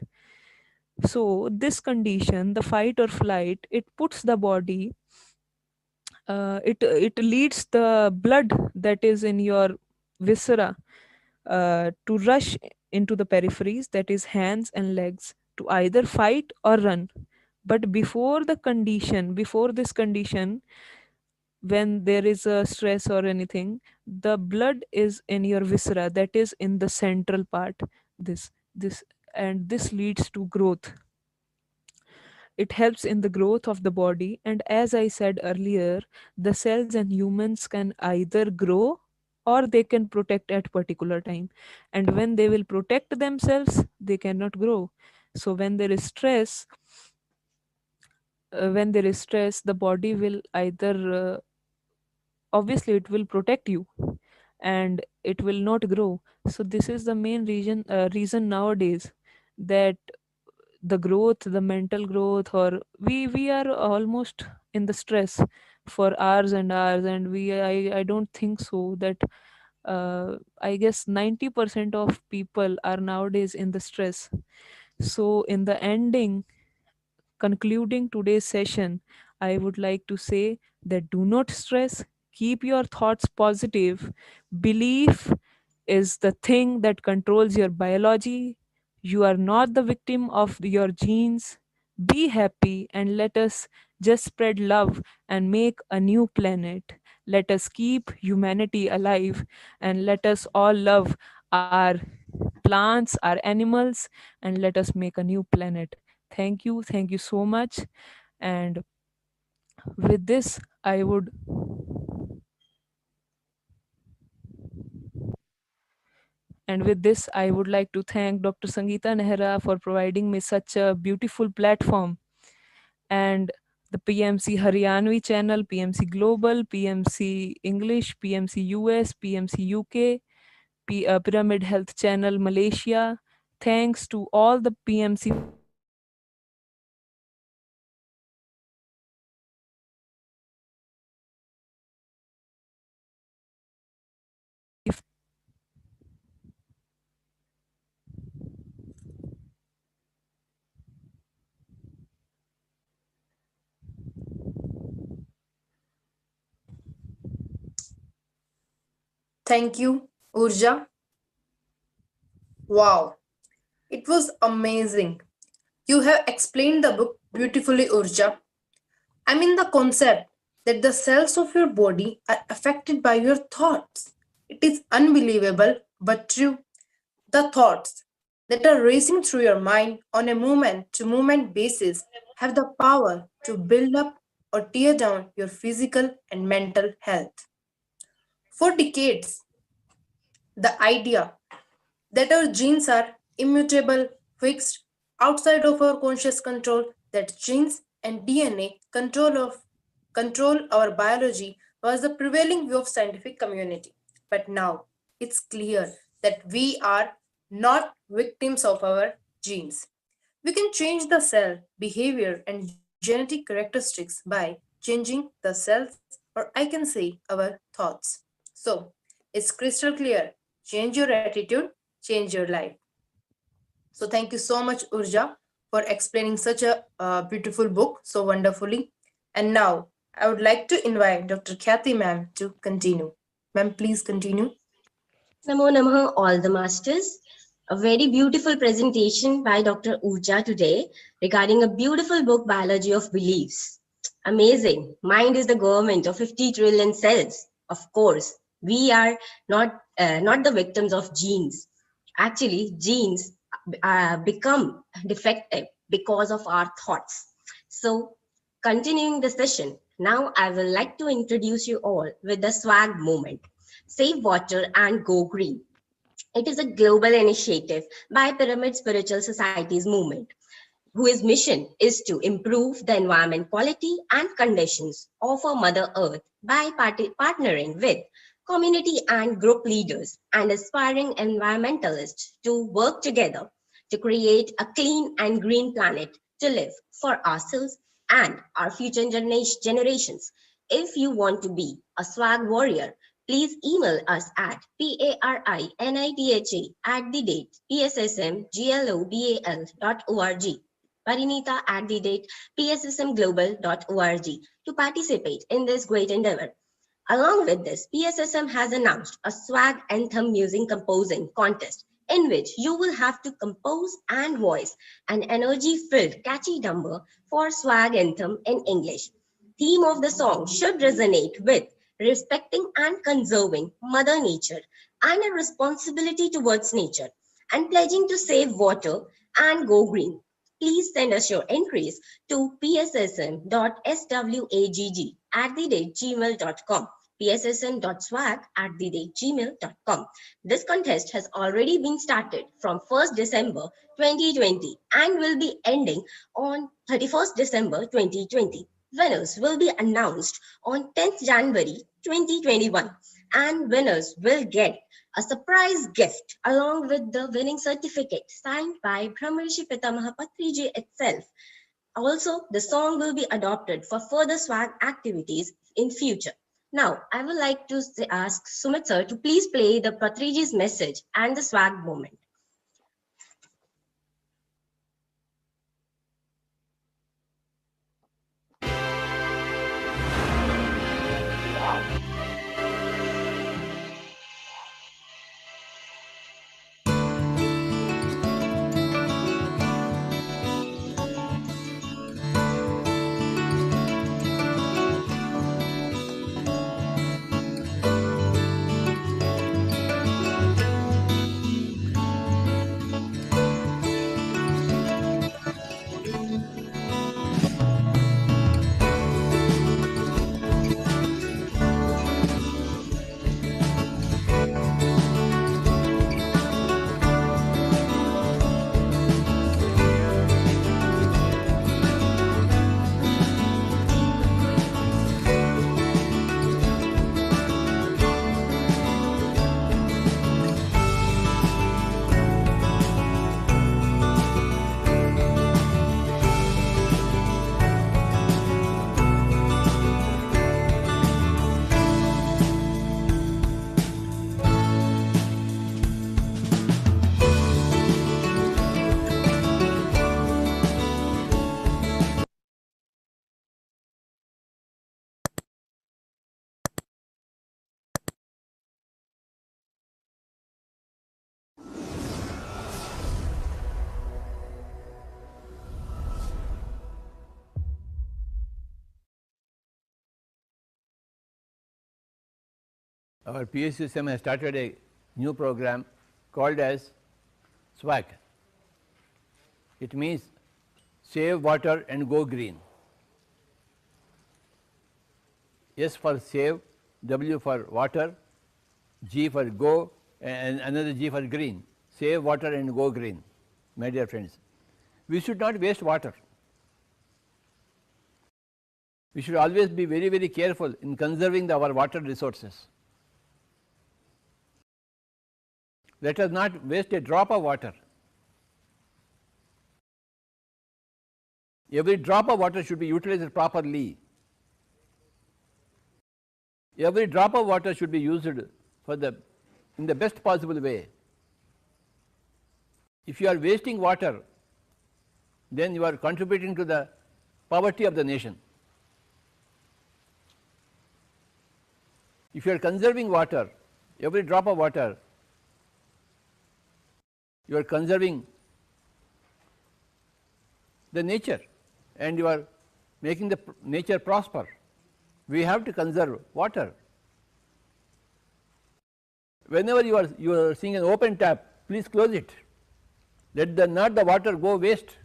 [SPEAKER 2] So this condition, the fight or flight, it puts the body, it leads the blood that is in your viscera to rush into the peripheries, that is hands and legs, to either fight or run. But before this condition, when there is a stress or anything, the blood is in your viscera, that is in the central part. This and this leads to growth. It helps in the growth of the body. And as I said earlier, the cells and humans can either grow or they can protect at particular time. And when they will protect themselves, they cannot grow. So when there is stress, when there is stress, the body will either obviously it will protect you and it will not grow. So this is the main reason nowadays that the growth, the mental growth, or we are almost in the stress for hours and hours, and I don't think so that I guess 90% of people are nowadays in the stress. So in the ending, concluding today's session, I would like to say that do not stress, keep your thoughts positive. Belief is the thing that controls your biology. You are not the victim of your genes. Be happy and let us just spread love and make a new planet. Let us keep humanity alive and let us all love our plants, our animals, and let us make a new planet. Thank you so much. And with this, I would And with this, I would like to thank Dr. Sangeeta Nehra for providing me such a beautiful platform, and the PMC Haryanvi channel, PMC Global, PMC English, PMC US, PMC UK, Pyramid Health Channel Malaysia. Thanks to all the PMC family members for supporting me in this journey. And
[SPEAKER 1] Thank you, Urja. Wow, it was amazing. You have explained the book beautifully, Urja. I mean, the concept that the cells of your body are affected by your thoughts. It is unbelievable but true. The thoughts that are racing through your mind on a moment to moment basis have the power to build up or tear down your physical and mental health. For decades, the idea that our genes are immutable, fixed, outside of our conscious control, that genes and DNA control our biology was the prevailing view of scientific community. But now it's clear that we are not victims of our genes. We can change the cell behavior and genetic characteristics by changing the cells, or I can say our thoughts. So it's crystal clear. Change your attitude, change your life. So thank you so much, Urja, for explaining such a beautiful book so wonderfully. And now I would like to invite Dr. Kathy ma'am to continue. Ma'am, please continue.
[SPEAKER 3] Namo Namaha, all the masters. A very beautiful presentation by Dr. Urja today regarding a beautiful book, Biology of Beliefs. Amazing. Mind is the government of 50 trillion cells. Of course, we are not the victims of genes. Actually, genes become defective because of our thoughts. So, continuing the session, now I will like to introduce you all with the swag movement. Save water and go green. It is a global initiative by Pyramid Spiritual Societies movement, whose mission is to improve the environment quality and conditions of our Mother Earth by partnering with community and group leaders and aspiring environmentalists to work together to create a clean and green planet to live for ourselves and our future generations. If you want to be a swag warrior, please email us at parinita@pssmglobal.org, parinita@pssmglobal.org to participate in this great endeavor. Along with this, PSSM has announced a swag anthem music composing contest in which you will have to compose and voice an energy-filled catchy number for swag anthem in English. Theme of the song should resonate with respecting and conserving Mother Nature and a responsibility towards nature and pledging to save water and go green. Please send us your entries to pssm.swagg@gmail.com. pssn.swag@gmail.com. This contest has already been started from 1st December 2020 and will be ending on 31st December 2020. Winners will be announced on 10th January 2021 and winners will get a surprise gift along with the winning certificate signed by Brahmarshi Pitamaha Patriji itself. Also, the song will be adopted for further swag activities in future. Now, I would like to ask Sumit sir to please play the Patriji's message and the swag moment.
[SPEAKER 4] Our PH system has started a new program called as SWAG. It means save water and go green. S for save, W for water, G for go, and another G for green. Save water and go green, my dear friends. We should not waste water. We should always be very, very careful in conserving our water resources. Let us not waste a drop of water. Every drop of water should be utilized properly. Every drop of water should be used for in the best possible way. If you are wasting water, then you are contributing to the poverty of the nation. If you are conserving water, every drop of water, you are conserving the nature and you are making the nature prosper. We have to conserve water. Whenever you are seeing an open tap, please close it. Let not the water go waste.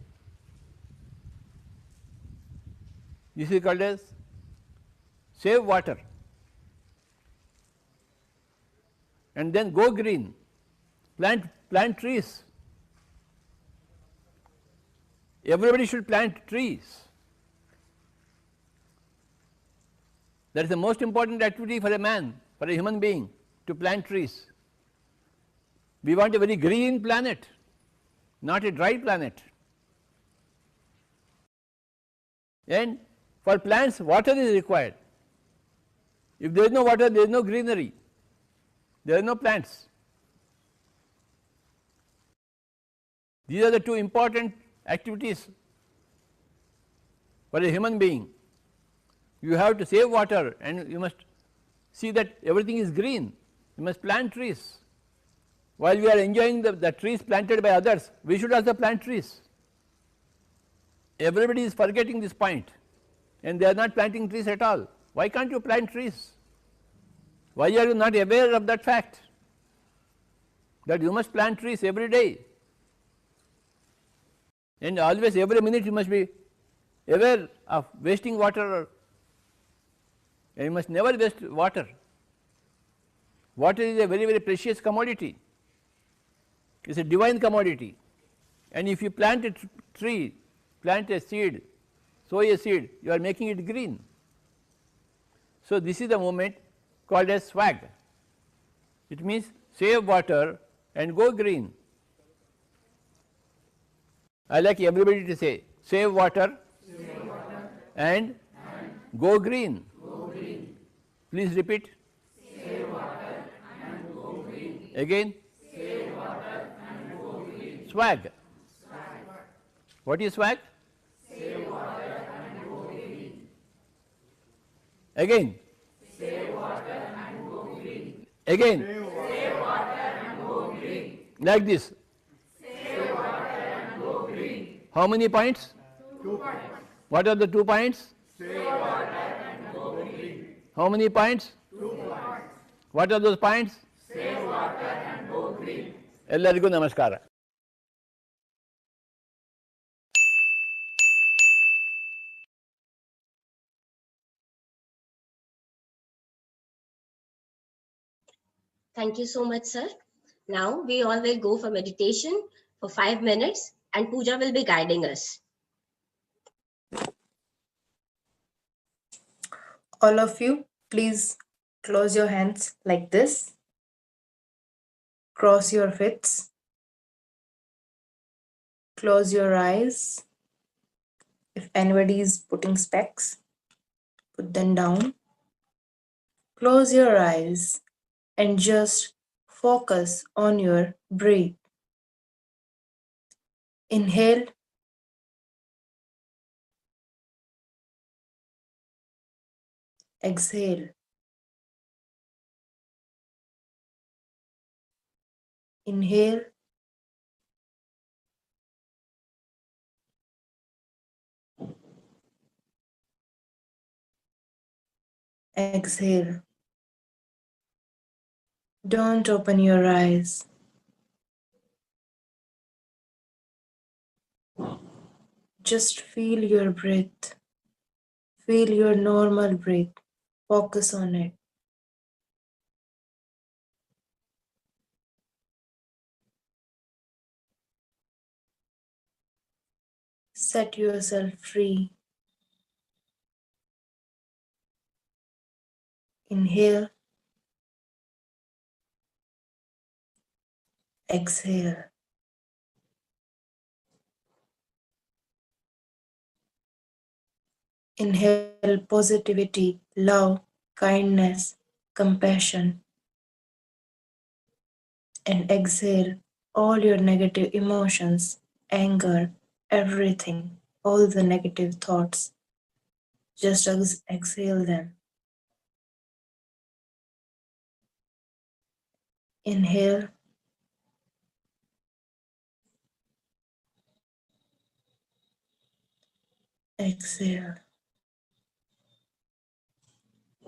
[SPEAKER 4] This is called as save water. And then go green. Plant trees. Everybody should plant trees. That is the most important activity for a man, for a human being, to plant trees. We want a very green planet, not a dry planet. And for plants, water is required. If there is no water, there is no greenery, there are no plants. These are the two important activities for a human being. You have to save water and you must see that everything is green. You must plant trees. While we are enjoying the trees planted by others, we should also plant trees. Everybody is forgetting this point and they are not planting trees at all. Why can't you plant trees? Why are you not aware of that fact, that you must plant trees every day? And always, every minute you must be aware of wasting water, and you must never waste water. Water is a very, very precious commodity. It is a divine commodity. And if you plant a tree, plant a seed, sow a seed, you are making it green. So, this is the movement called as swag. It means save water and go green. I like everybody to say save water, and go green. Please repeat. Save water and go green. Again. Save water and go green. Swag. What is swag? Save water and go green. Again. Save water and go green. Again. Save water and go green. Like this. Save water and go green. How many points? 2 points. What are the 2 points? Save water and go green. How many points? 2 points. What are those points? Save water and go green. Ellarigu namaskara.
[SPEAKER 3] Thank you so much, sir. Now we all will go for meditation for 5 minutes and Pooja will be guiding us.
[SPEAKER 1] All of you, please close your hands like this. Cross your fists. Close your eyes. If anybody is putting specs, put them down. Close your eyes and just focus on your breath. Inhale. Exhale. Inhale. Exhale. Don't open your eyes. Just feel your breath. Feel your normal breath. Focus on it. Set yourself free. Inhale. Exhale. Inhale positivity, love, kindness, compassion. And exhale all your negative emotions, anger, everything, all the negative thoughts. Just exhale them. Inhale. Exhale.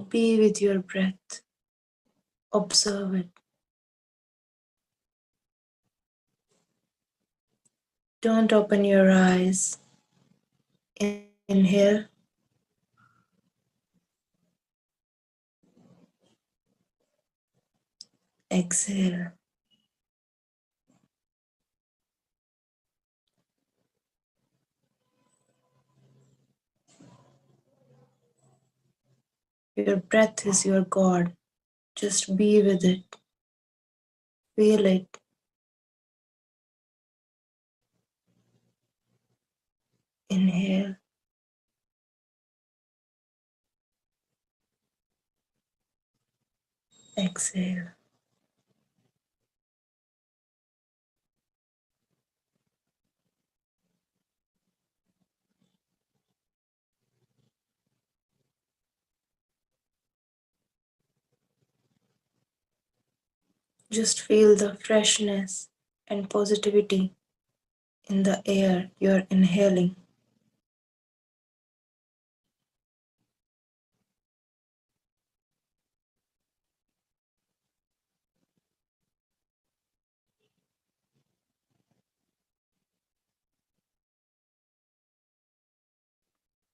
[SPEAKER 1] Be with your breath. Observe it. Don't open your eyes. Inhale. Exhale. Your breath is your God. Just be with it. Feel it. Inhale. Exhale. Just feel the freshness and positivity in the air you're inhaling.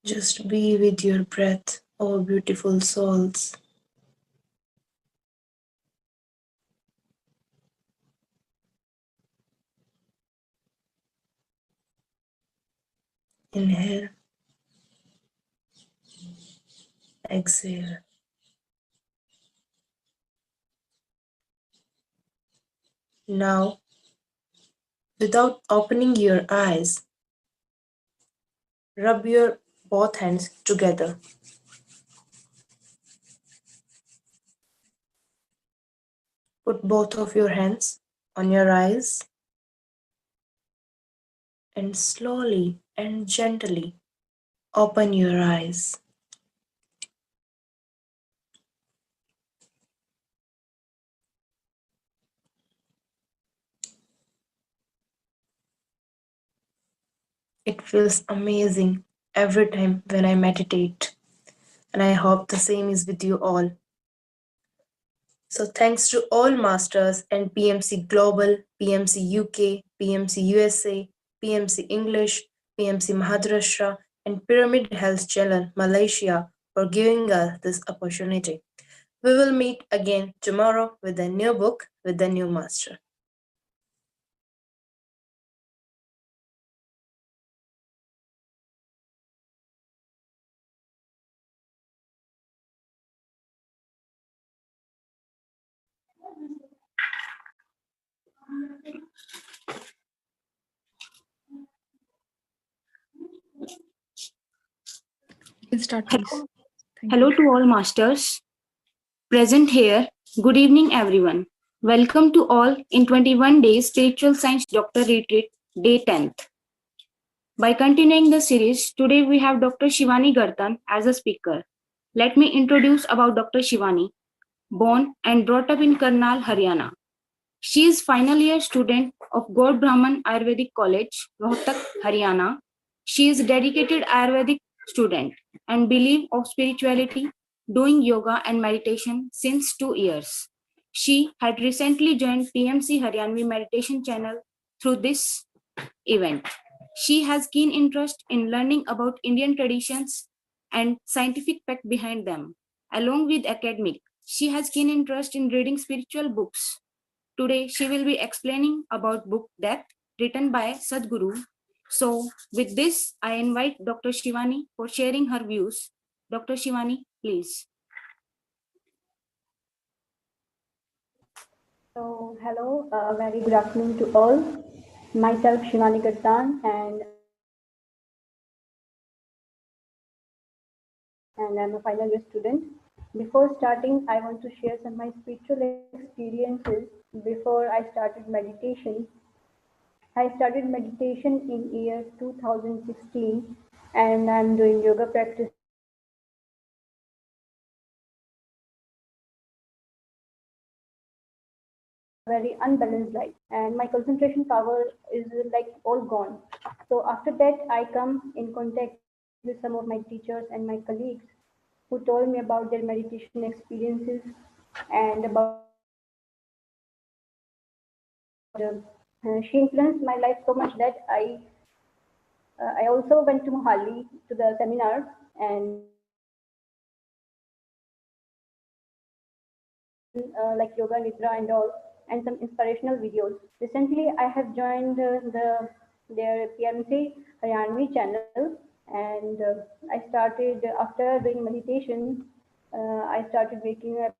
[SPEAKER 1] Just be with your breath, oh beautiful souls. Inhale. Exhale. Now, without opening your eyes, rub your both hands together. Put both of your hands on your eyes and slowly and gently open your eyes. It feels amazing every time when I meditate, and I hope the same is with you all. So, thanks to all masters and PMC Global, PMC UK, PMC USA, PMC English, PMC Maharashtra, and Pyramid Health Channel Malaysia for giving us this opportunity. We will meet again tomorrow with a new book with a new master.
[SPEAKER 5] You can start, please.
[SPEAKER 6] Hello to all masters present here. Good evening, everyone. Welcome to all in 21 days Spiritual Science Doctor Retreat, Day 10th. By continuing the series, today we have Dr. Shivani Gartan as a speaker. Let me introduce about Dr. Shivani. Born and brought up in Karnal, Haryana. She is final year student of God Brahman Ayurvedic College, Rohtak, Haryana. She is dedicated Ayurvedic student and believe of spirituality, doing yoga and meditation since 2 years. She had recently joined PMC Haryanvi meditation channel through this event. She has keen interest in learning about Indian traditions and scientific fact behind them. Along with academic, she has keen interest in reading spiritual books. Today, she will be explaining about book Death, written by Sadhguru. So, with this, I invite Dr. Shivani for sharing her views. Dr. Shivani, please.
[SPEAKER 7] So, hello, very good afternoon to all. Myself, Shivani Gartan, and I'm a final year student. Before starting, I want to share some of my spiritual experiences before I started meditation. I started meditation in year 2016, and I'm doing yoga practice very unbalanced life, and my concentration power is like all gone. So after that, I come in contact with some of my teachers and my colleagues who told me about their meditation experiences and about she influenced my life so much that I also went to Mohali to the seminar and like yoga nidra and all, and some inspirational videos. Recently, I have joined their PMC Haryanvi channel, and I started after doing meditation. I started waking up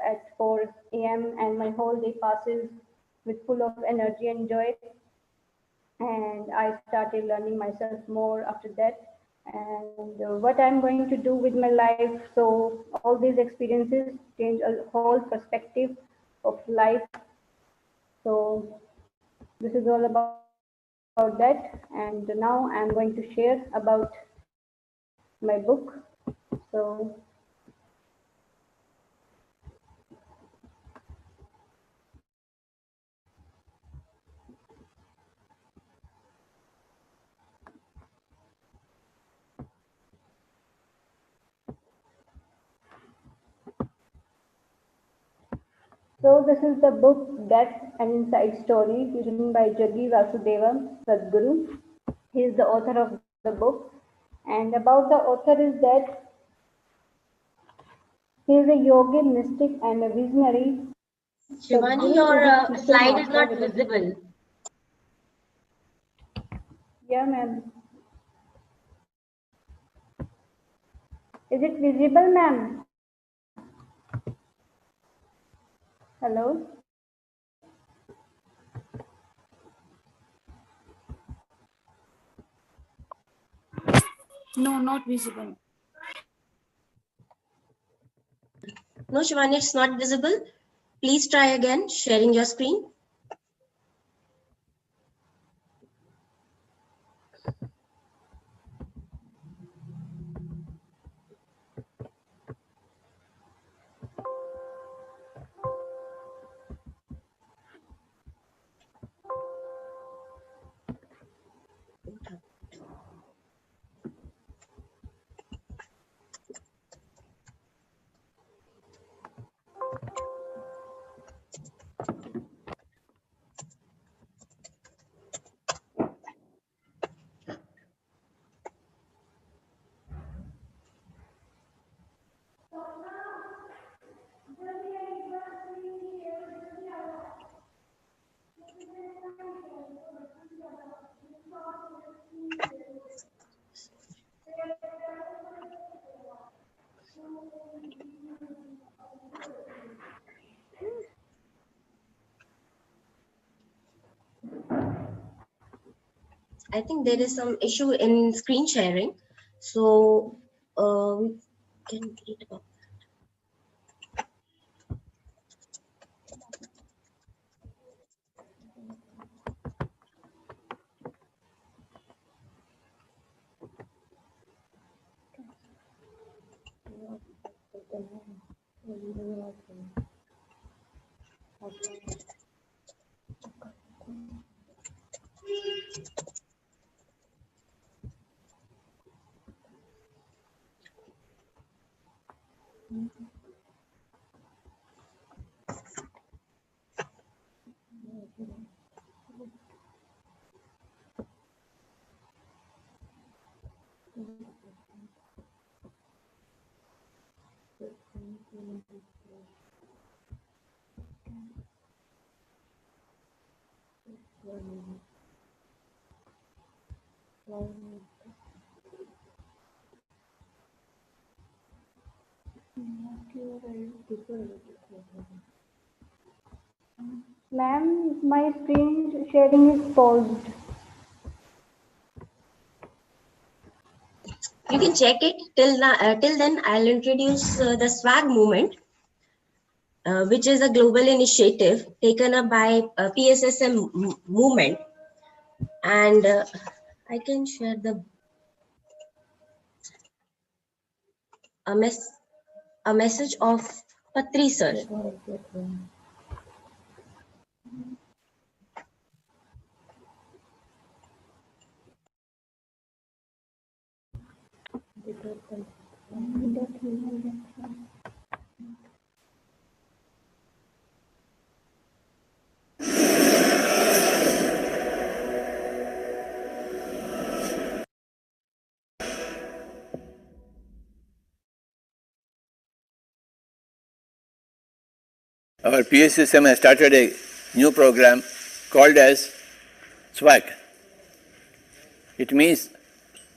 [SPEAKER 7] at 4 a.m. and my whole day passes with full of energy and joy. And I started learning myself more after that, and what I'm going to do with my life. So all these experiences change a whole perspective of life. So this is all about that, and now I'm going to share about my book. So So this is the book Death and Inside Story, written by Jaggi Vasudeva Sadhguru. He is the author of the book. And about the author is that he is a yogi, mystic, and a visionary.
[SPEAKER 3] Shivani, your slide is not visible.
[SPEAKER 7] Yeah, ma'am. Is it visible, ma'am? Hello?
[SPEAKER 6] No, not visible.
[SPEAKER 3] No, Shivani, it's not visible. Please try again sharing your screen. I think there is some issue in screen sharing. So we can read about.
[SPEAKER 7] Ma'am, my screen sharing is paused.
[SPEAKER 3] You can check it. Till then, I'll introduce the swag movement, which is a global initiative taken up by PSSM movement. And I can share a message of Patri sir.
[SPEAKER 4] Our PSSM has started a new program called as SWAG. It means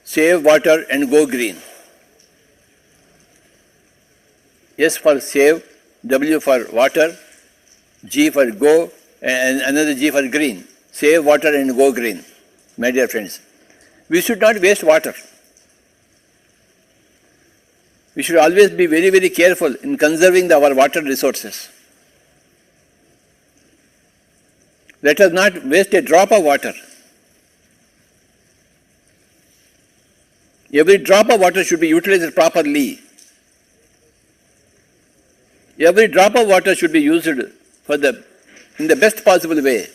[SPEAKER 4] Save Water and Go Green. S for save, W for water, G for go, and another G for green. Save water and go green, my dear friends. We should not waste water. We should always be very, very careful in conserving our water resources. Let us not waste a drop of water. Every drop of water should be utilized properly. Every drop of water should be used in the best possible way.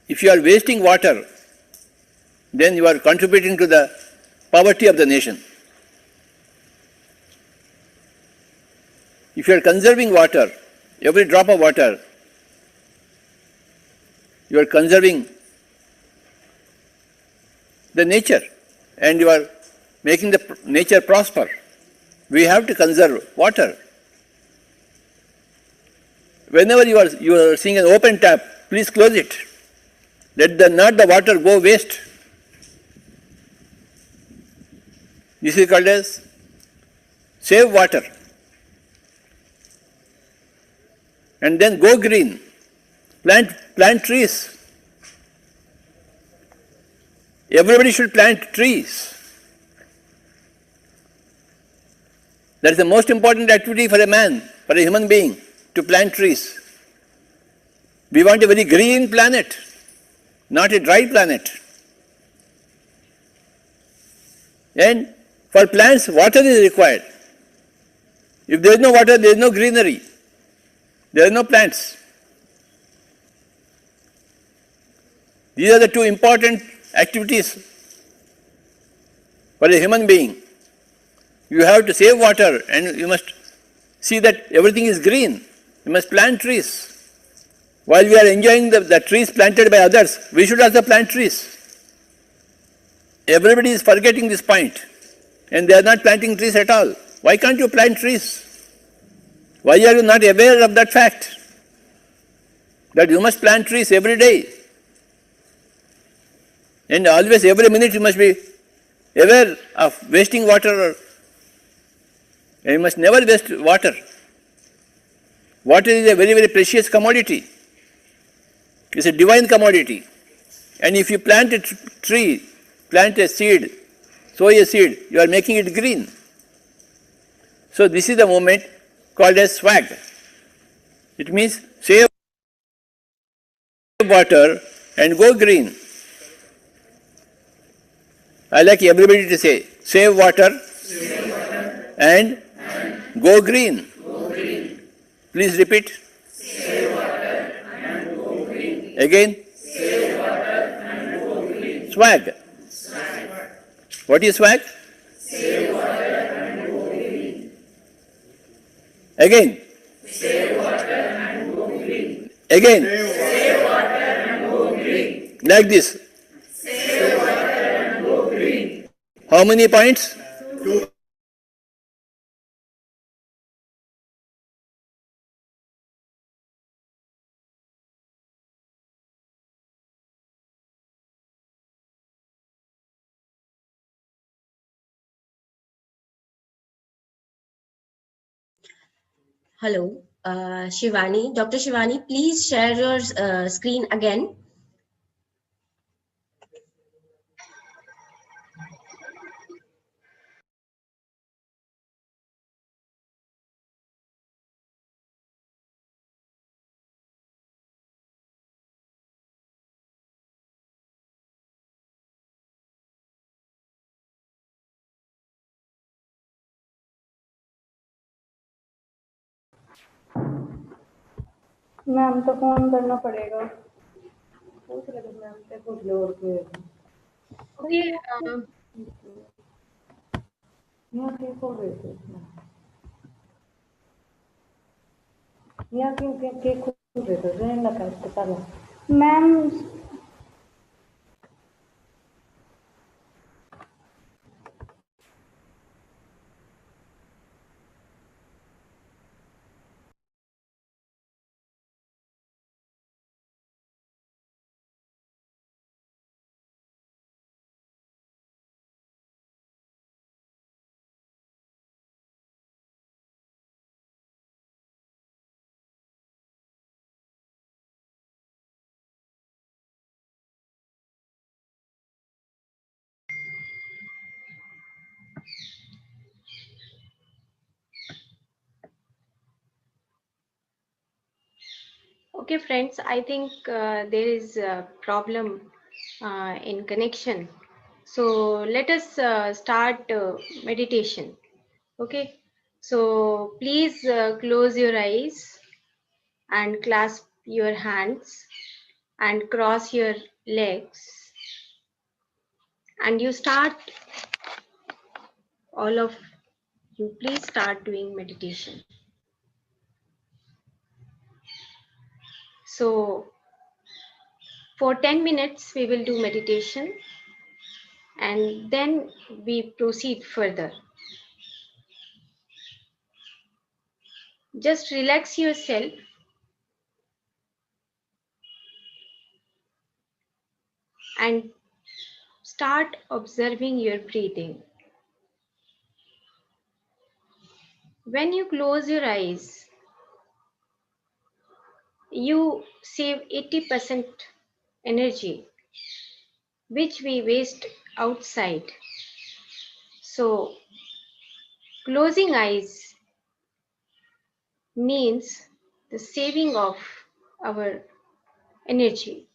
[SPEAKER 4] If you are wasting water, then you are contributing to the poverty of the nation. If you are conserving water, every drop of water, you are conserving the nature and you are making the nature prosper. We have to conserve water. Whenever you are seeing an open tap, please close it. Let not the water go waste. This is called as save water. And then go green. Plant trees. Everybody should plant trees. That is the most important activity for a man, for a human being, to plant trees. We want a very green planet, not a dry planet. And for plants, water is required. If there is no water, there is no greenery. There are no plants. These are the two important activities for a human being. You have to save water and you must see that everything is green. You must plant trees. While we are enjoying the trees planted by others, we should also plant trees. Everybody is forgetting this point and they are not planting trees at all. Why can't you plant trees? Why are you not aware of that fact? That you must plant trees every day. And always, every minute you must be aware of wasting water. And you must never waste water. Water is a very, very precious commodity. It's a divine commodity. And if you plant a tree, plant a seed, sow a seed, you are making it green. So this is the movement called as swag. It means save water and go green. I like everybody to say, save water, and go green. Please repeat. Save water and go green. Again. Save water and go green. Swag. What is swag? Save water and go green. Again. Save water and go green. Again. Save water and go green. Like this. Save water and go green. How many points? 2.
[SPEAKER 3] Hello, Shivani. Dr. Shivani, please share your screen again.
[SPEAKER 7] Ma'am तो phone करना पड़ेगा पूछ रहे थे ma'am से कुछ और के
[SPEAKER 3] Okay.
[SPEAKER 7] यहाँ के खोल रहे थे यहाँ के खोल रहे थे रहने लगा इसके पहले ma'am
[SPEAKER 3] Okay, friends, I think there is a problem in connection. So let us start meditation. Okay, so please close your eyes and clasp your hands and cross your legs. And you start, all of you, please start doing meditation. So for 10 minutes, we will do meditation and then we proceed further. Just relax yourself and start observing your breathing. When you close your eyes, you save 80% energy which we waste outside. So, closing eyes means the saving of our energy.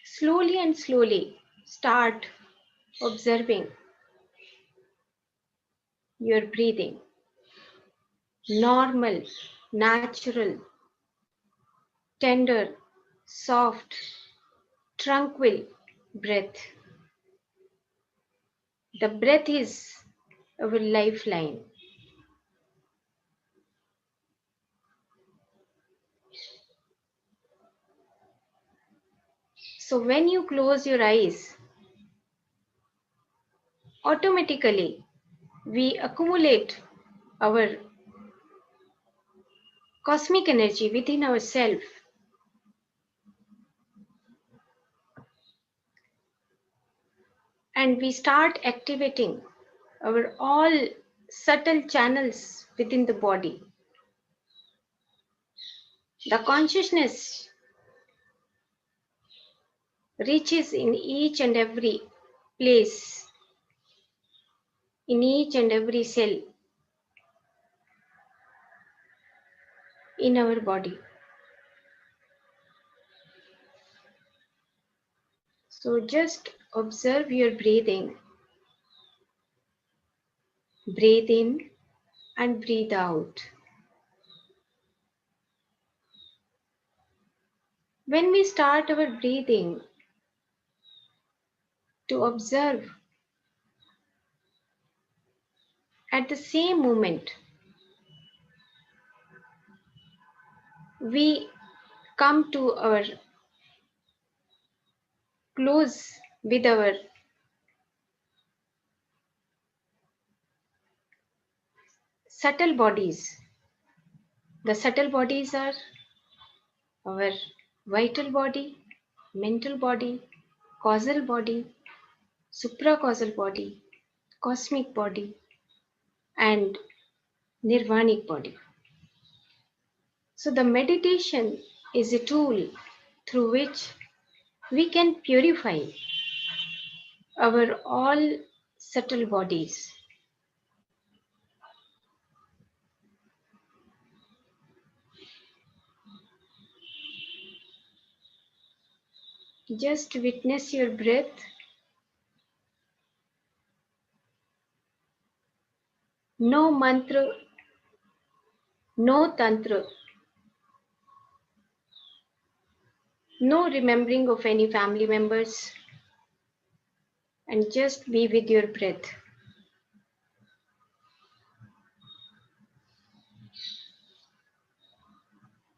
[SPEAKER 3] Slowly and slowly start observing your breathing. Normal, natural, tender, soft, tranquil breath. The breath is our lifeline. So when you close your eyes, automatically we accumulate our cosmic energy within ourselves, and we start activating our all subtle channels within the body. The consciousness reaches in each and every place, in each and every cell in our body. So just observe your breathing. Breathe in and breathe out. When we start our breathing, to observe at the same moment, we come to our close with our subtle bodies. The subtle bodies are our vital body, mental body, causal body, supracausal body, cosmic body, and nirvanic body. So the meditation is a tool through which we can purify our all subtle bodies. Just witness your breath. No mantra, no tantra, no remembering of any family members, and just be with your breath.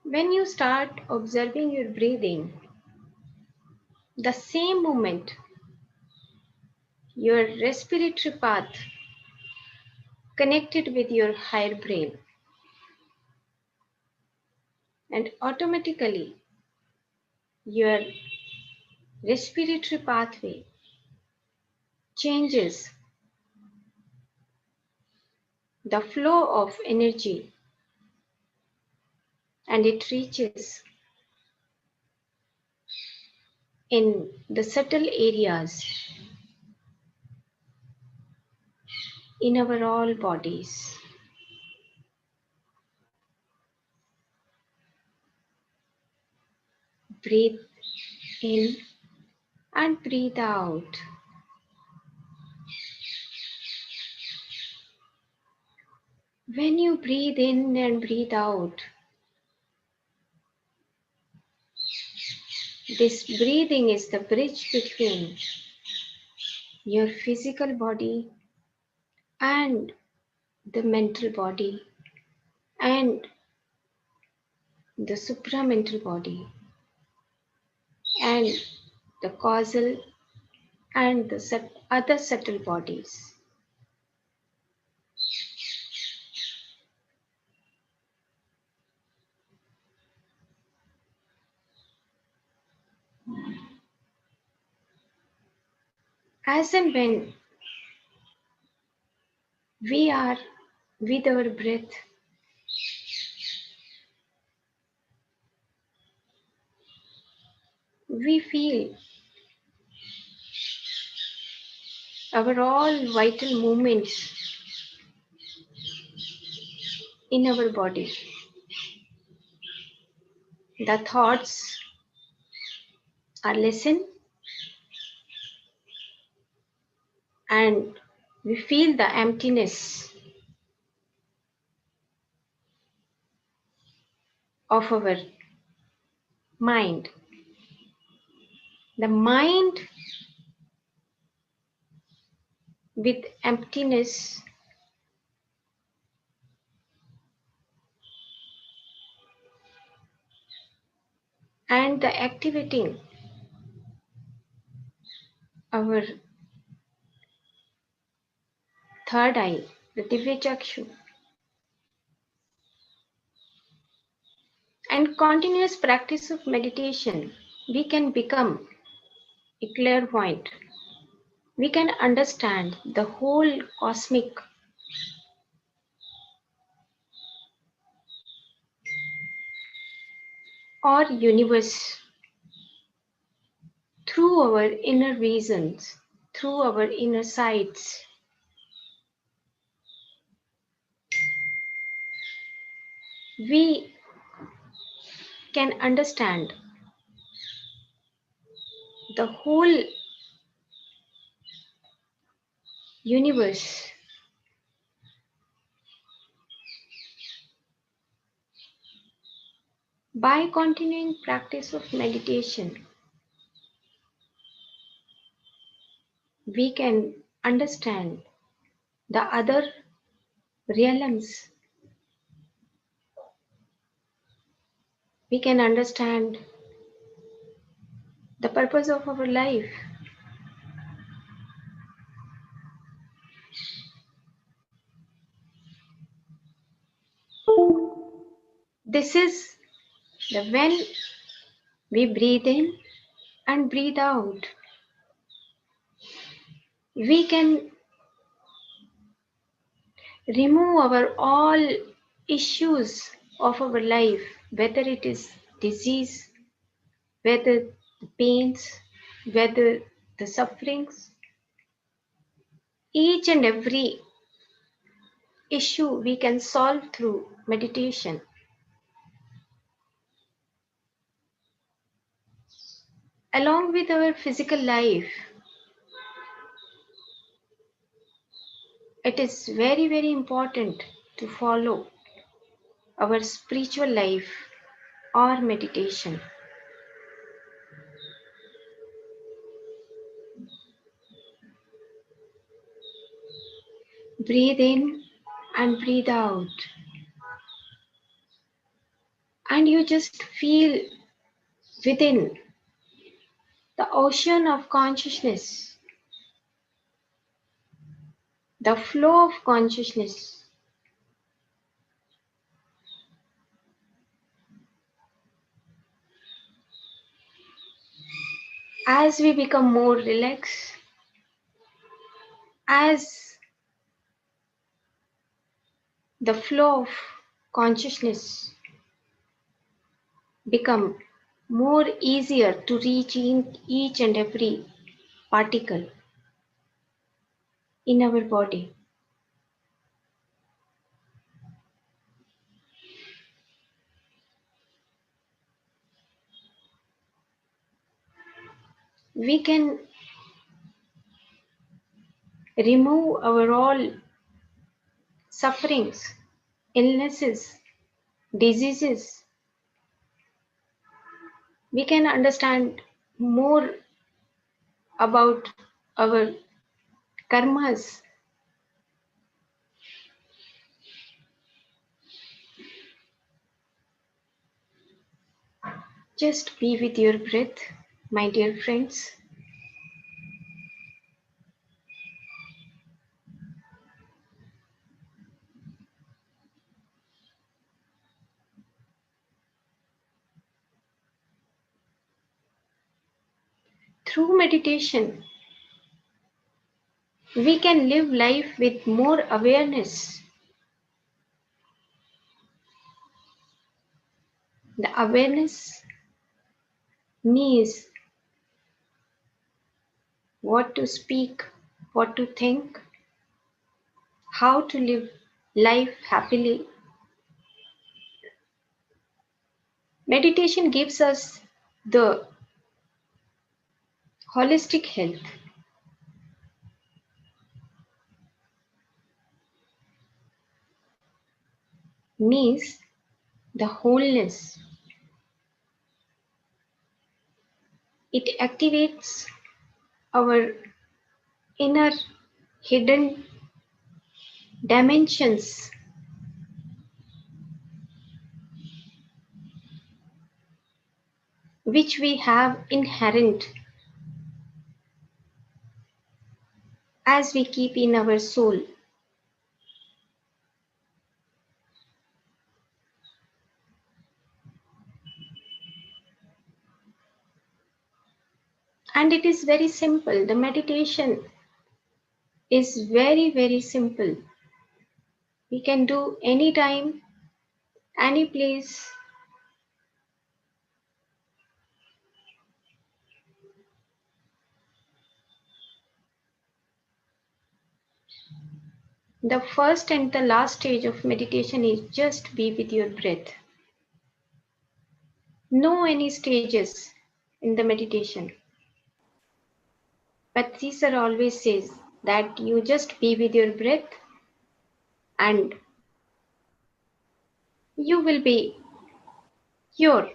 [SPEAKER 3] When you start observing your breathing, the same moment your respiratory path connected with your higher brain, and automatically your respiratory pathway changes the flow of energy, and it reaches in the subtle areas in our all bodies. Breathe in and breathe out. When you breathe in and breathe out, this breathing is the bridge between your physical body and the mental body and the supramental body and the causal and the other subtle bodies. As and when
[SPEAKER 5] We are with our breath. We feel our all vital movements in our body. The thoughts are listened and we feel the emptiness of our mind. The mind with emptiness and the activating our third eye, the Divya Chakshu, and continuous practice of meditation, we can become a clairvoyant. We can understand the whole cosmic or universe through our inner reasons, through our inner sights. We can understand the whole universe by continuing practice of meditation. We can understand the other realms. We can understand the purpose of our life. This is the when we breathe in and breathe out. We can remove our all issues of our life, whether it is disease, whether the pains, whether the sufferings, each and every issue we can solve through meditation. Along with our physical life, it is very, very important to follow our spiritual life or meditation. Breathe in and breathe out. And you just feel within the ocean of consciousness, the flow of consciousness. As we become more relaxed, as the flow of consciousness become more easier to reach in each and every particle in our body. We can remove our all sufferings, illnesses, diseases. We can understand more about our karmas. Just be with your breath, my dear friends. Through meditation, we can live life with more awareness. The awareness means what to speak, what to think, how to live life happily. Meditation gives us the holistic health. Means the wholeness. It activates our inner hidden dimensions which we have inherent as we keep in our soul. And it is very simple. The meditation is very, very simple. We can do anytime, any place. The first and the last stage of meditation is just be with your breath. No any stages in the meditation. But Caesar always says that you just be with your breath and you will be cured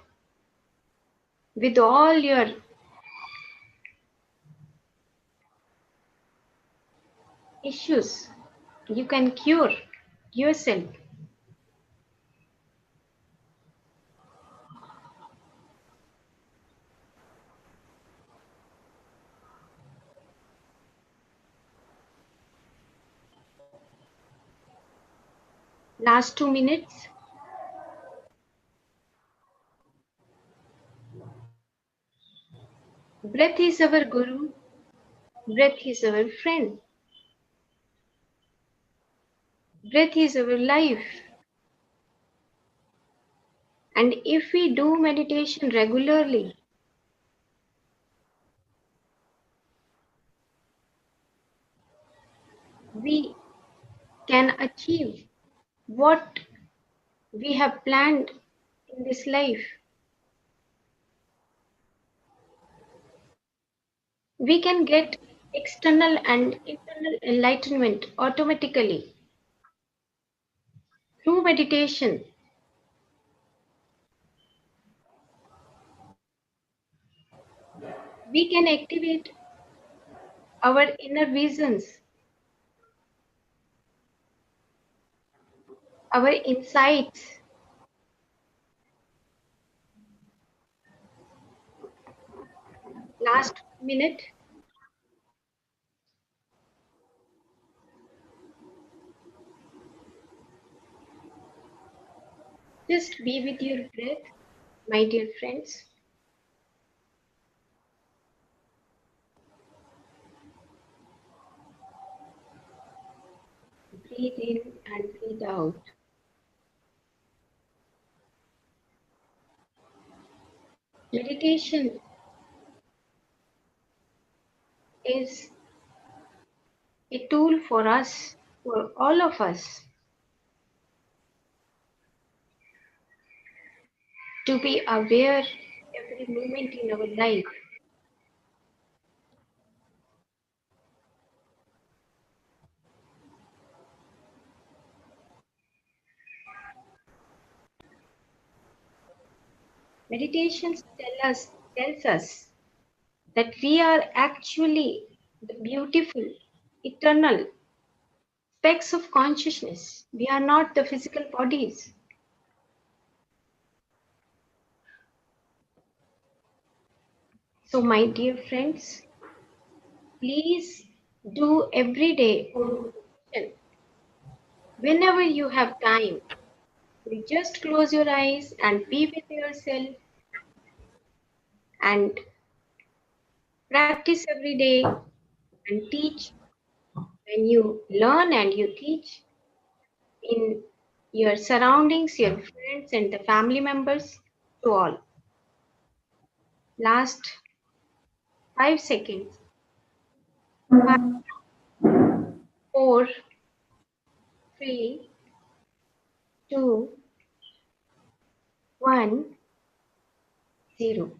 [SPEAKER 5] with all your issues. You can cure yourself. Last 2 minutes. Breath is our guru. Breath is our friend. Breath is our life. And if we do meditation regularly, we can achieve what we have planned in this life. We can get external and internal enlightenment automatically through meditation. We can activate our inner visions, our insights. Last minute. Just be with your breath, my dear friends. Breathe in and breathe out. Meditation is a tool for us, for all of us, to be aware every moment in our life. Meditation tells us that we are actually the beautiful, eternal specks of consciousness. We are not the physical bodies. So, my dear friends, please do every day meditation. Whenever you have time, you just close your eyes and be with yourself and practice every day and teach when you learn and you teach in your surroundings, your friends, and the family members to all. Last 5 seconds. 5, 4, 3, 2, 1, 0.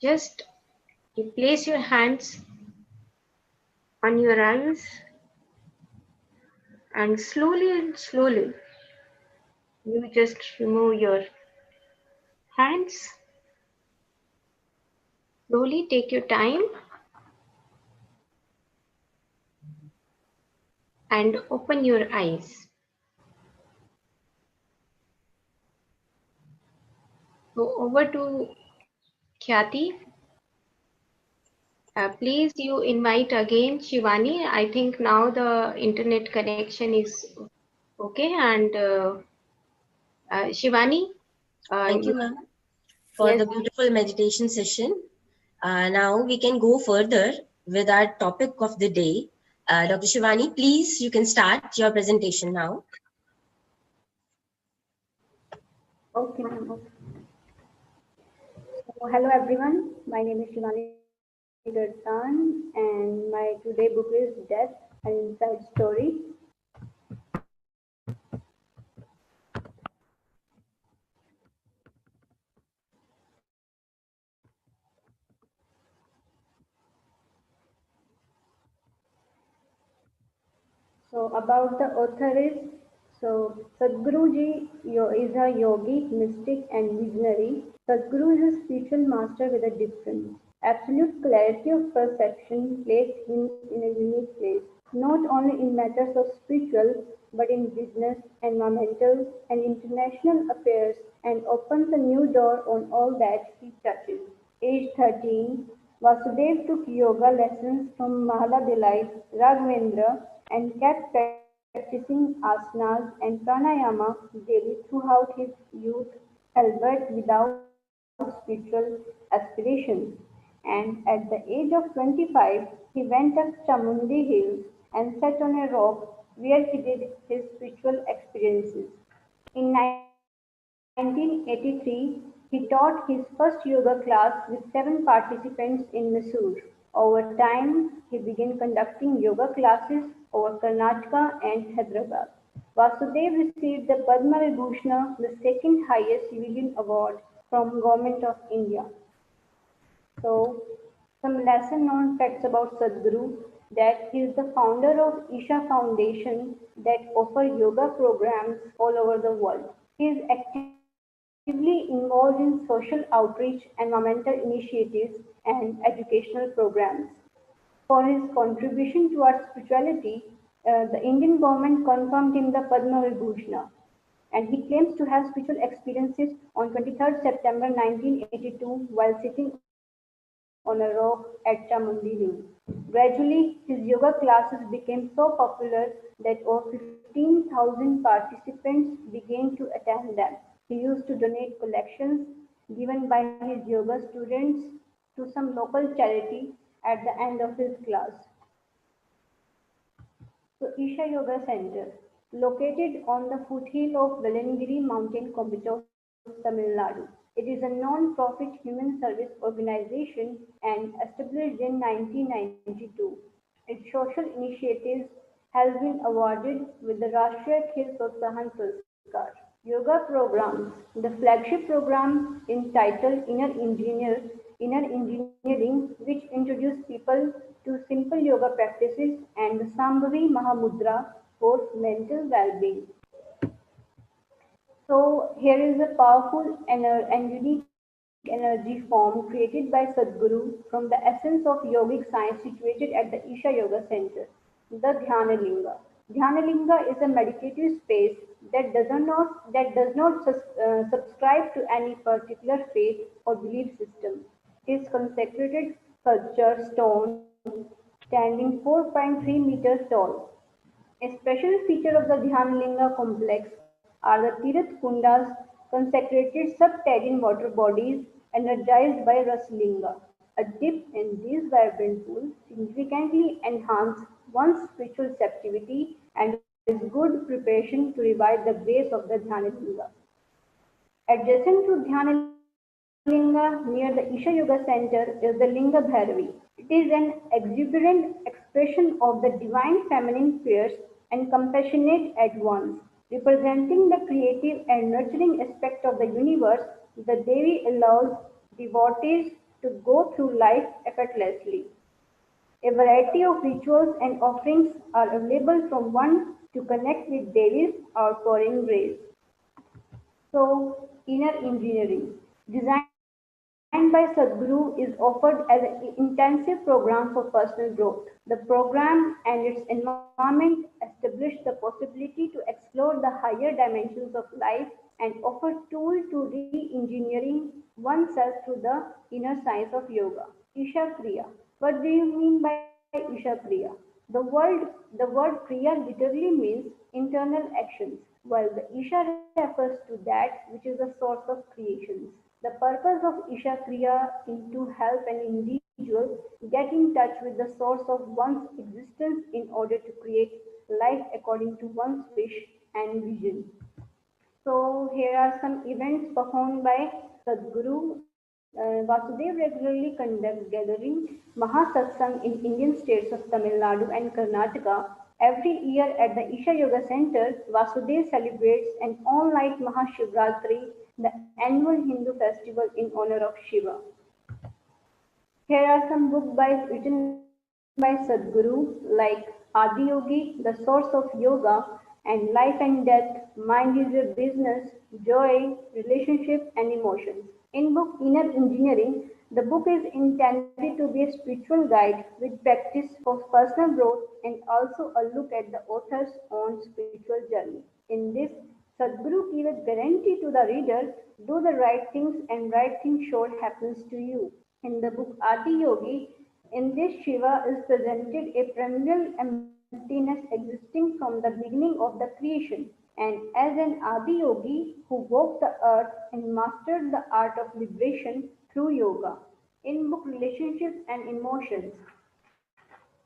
[SPEAKER 5] Just you place your hands on your eyes and slowly you just remove your hands. Slowly take your time and open your eyes. So over to Khyati. Please you invite again Shivani. I think now the internet connection is okay. And Shivani,
[SPEAKER 3] Thank you, ma'am, for
[SPEAKER 5] yes,
[SPEAKER 3] the beautiful meditation session. Now we can go further with our topic of the day. Dr. Shivani, please, you can start your presentation now.
[SPEAKER 7] Okay, ma'am. Okay. So, hello everyone. My name is Shivani Garsan, and my today book is Death and Inside Story. So about the author is, so Sadhguruji is a yogi, mystic and visionary. Sadhguru is a spiritual master with a difference. Absolute clarity of perception placed him in a unique place, not only in matters of spiritual, but in business, environmental and international affairs, and opens a new door on all that he touches. Age 13, Vasudev took yoga lessons from Mahaladilite Raghavendra and kept practicing asanas and pranayama daily throughout his youth, albeit without spiritual aspirations. And at the age of 25, he went up Chamundi Hills and sat on a rock where he did his spiritual experiences. In 1983, he taught his first yoga class with 7 participants in Mysore. Over time, he began conducting yoga classes over Karnataka and Hyderabad. Vasudev received the Padma Vibhushan, the second highest civilian award from Government of India. So, some lesser known facts about Sadhguru, that he is the founder of Isha Foundation that offer yoga programs all over the world. He is actively involved in social outreach, environmental initiatives, and educational programs. For his contribution towards spirituality, the Indian government confirmed him the Padma Vibhushan, and he claims to have spiritual experiences on 23rd September 1982 while sitting on a rock at Chamundi Hills. Gradually, his yoga classes became so popular that over 15,000 participants began to attend them. He used to donate collections given by his yoga students to some local charity at the end of his class. So, Isha Yoga Center, located on the foothill of Velangiri mountain, Coimbatore, Tamil Nadu. It is a non-profit human service organization and established in 1992. Its social initiatives has been awarded with the Rashtriya Khel Protsahan Puraskar. Yoga programs. The flagship program entitled Inner Engineering, which introduced people to simple yoga practices, and the Sambhavi Mahamudra for mental well-being. So here is a powerful and unique energy form created by Sadhguru from the essence of yogic science situated at the Isha Yoga Center, the Dhyanalinga. Dhyanalinga is a meditative space that does not subscribe to any particular faith or belief system. It is consecrated sculpture stone standing 4.3 meters tall. A special feature of the Dhyanlinga complex are the Tirath Kundas, consecrated subterranean water bodies energized by Raslinga. A dip in these vibrant pools significantly enhance one's spiritual activity and is good preparation to revive the grace of the Dhyana Linga. Adjacent to Dhyana Linga near the Isha Yoga Center is the Linga Bhairavi. It is an exuberant expression of the divine feminine fierce and compassionate at once. Representing the creative and nurturing aspect of the universe, the Devi allows devotees to go through life effortlessly. A variety of rituals and offerings are available from one to connect with Devi's outpouring rays. So, inner engineering, designed by Sadhguru, is offered as an intensive program for personal growth. The program and its environment establish the possibility to explore the higher dimensions of life and offer tools to re-engineering oneself through the inner science of yoga. Isha Kriya. What do you mean by Isha Kriya? The word Kriya literally means internal actions, while the Isha refers to that which is the source of creations. The purpose of Isha Kriya is to help an individual get in touch with the source of one's existence in order to create life according to one's wish and vision. So here are some events performed by Sadhguru. Vasudev regularly conducts gathering Mahasatsang in Indian states of Tamil Nadu and Karnataka. Every year at the Isha Yoga Center, Vasudev celebrates an all-night Mahashivratri, the annual Hindu festival in honor of Shiva. Here are some books written by Sadhguru like Adi Yogi, The Source of Yoga, and Life and Death, Mind is Your Business, Joy, Relationship and Emotions. In book Inner Engineering, the book is intended to be a spiritual guide with practice for personal growth and also a look at the author's own spiritual journey. In this, Sadhguru gives a guarantee to the reader, do the right things and right thing sure happens to you. In the book Adi Yogi, in this Shiva is presented a primeval emptiness existing from the beginning of the creation, and as an Adi Yogi who walked the earth and mastered the art of liberation through yoga. In book Relationships and Emotions,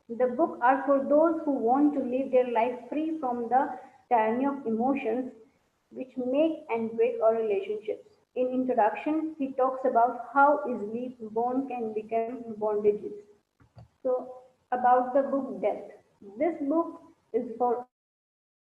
[SPEAKER 7] the book are for those who want to live their life free from the tyranny of emotions which make and break our relationships. In introduction, he talks about how easily bond can become bondages. So, about the book Death. This book is for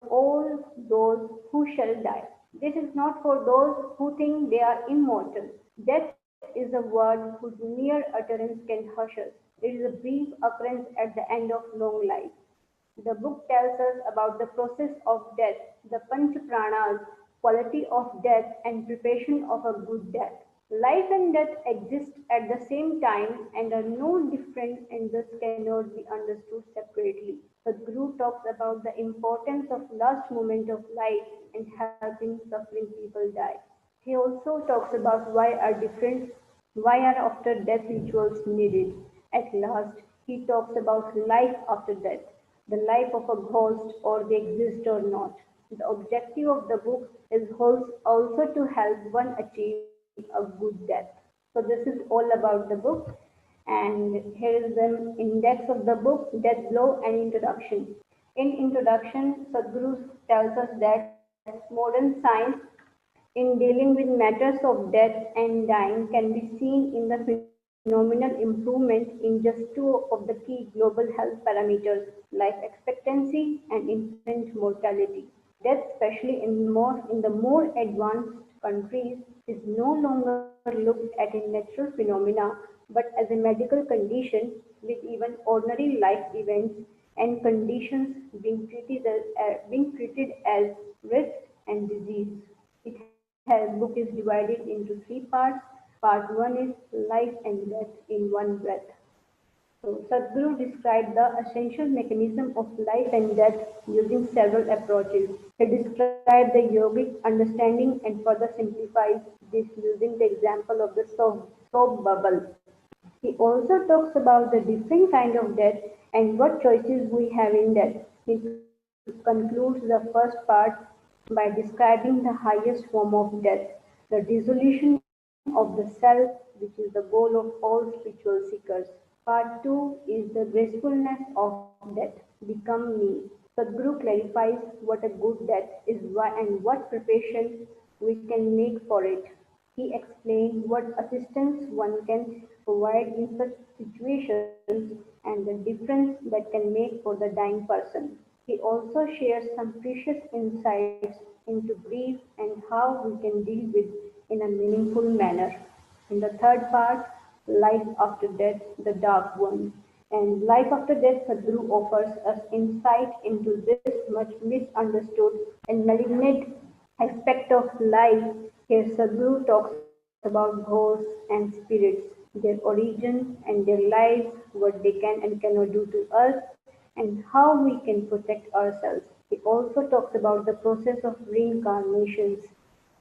[SPEAKER 7] all those who shall die. This is not for those who think they are immortal. Death is a word whose mere utterance can hush us. It is a brief occurrence at the end of long life. The book tells us about the process of death, the panch pranas, quality of death, and preparation of a good death. Life and death exist at the same time and are no different and thus cannot be understood separately. Sadhguru talks about the importance of last moment of life and helping suffering people die. He also talks about why are after death rituals needed. At last, he talks about life after death, the life of a ghost or they exist or not. The objective of the book is also to help one achieve a good death. So this is all about the book. And here is the index of the book, Death Blow and Introduction. In introduction, Sadhguru tells us that modern science in dealing with matters of death and dying can be seen in the phenomenal improvement in just two of the key global health parameters, life expectancy and infant mortality. Death, especially in the more advanced countries, is no longer looked at a natural phenomena but as a medical condition with even ordinary life events and conditions being treated as risk and disease. Book is divided into three parts. Part 1 is life and death in one breath. So Sadhguru described the essential mechanism of life and death using several approaches. He described the yogic understanding and further simplifies this using the example of the soap bubble. He also talks about the different kind of death and what choices we have in death. He concludes the first part by describing the highest form of death, the dissolution of the self, which is the goal of all spiritual seekers. Part 2 is the gracefulness of death. Become me. Sadhguru clarifies what a good death is and what preparation we can make for it. He explains what assistance one can provide in such situations and the difference that can make for the dying person. He also shares some precious insights into grief and how we can deal with in a meaningful manner. In the third part, life after death, the dark one. And life after death, Sadhguru offers us insight into this much misunderstood and malignant aspect of life. Here, Sadhguru talks about ghosts and spirits, their origin and their lives, what they can and cannot do to us, and how we can protect ourselves. He also talks about the process of reincarnations,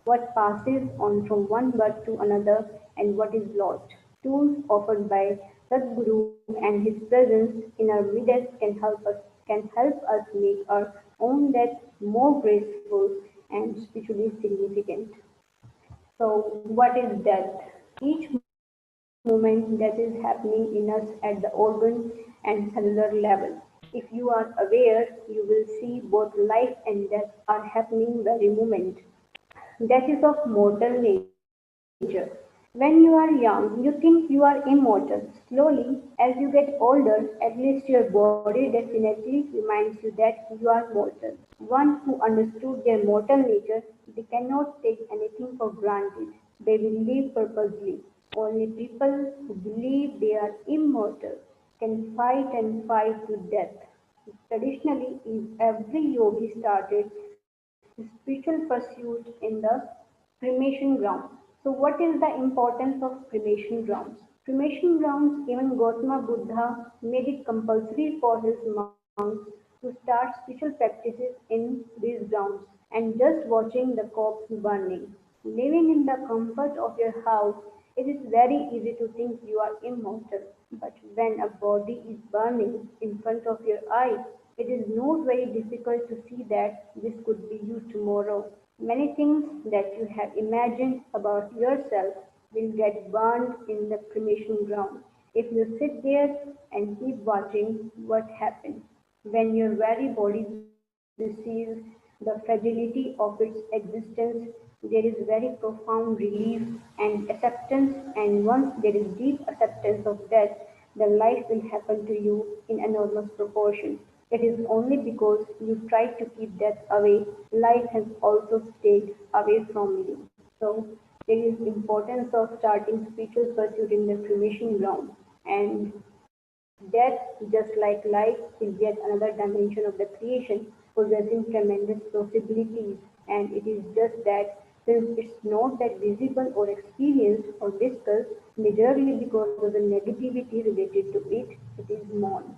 [SPEAKER 7] what passes on from one birth to another, and what is lost. Tools offered by Sadhguru and his presence in our midst can help us make our own death more graceful and spiritually significant. So, what is death? Each moment that is happening in us at the organ and cellular level. If you are aware, you will see both life and death are happening very moment. Death is of mortal nature. When you are young, you think you are immortal. Slowly, as you get older, at least your body definitely reminds you that you are mortal. One who understood their mortal nature, they cannot take anything for granted. They will live purposely. Only people who believe they are immortal can fight and fight to death. Traditionally, every yogi started spiritual pursuit in the cremation ground. So, what is the importance of cremation grounds? Cremation grounds, even Gautama Buddha made it compulsory for his monks to start spiritual practices in these grounds and just watching the corpse burning. Living in the comfort of your house, it is very easy to think you are immortal. But when a body is burning in front of your eyes, it is not very difficult to see that this could be you tomorrow. Many things that you have imagined about yourself will get burned in the cremation ground. If you sit there and keep watching what happens when your very body receives the fragility of its existence, there is very profound relief and acceptance, and once there is deep acceptance of death, the life will happen to you in enormous proportion. It is only because you tried to keep death away, life has also stayed away from you. So there is importance of starting spiritual pursuit in the cremation ground, and death, just like life, is yet another dimension of the creation, possessing tremendous possibilities. And it is just that since it's not that visible or experienced or discussed, majorly because of the negativity related to it, it is mourned.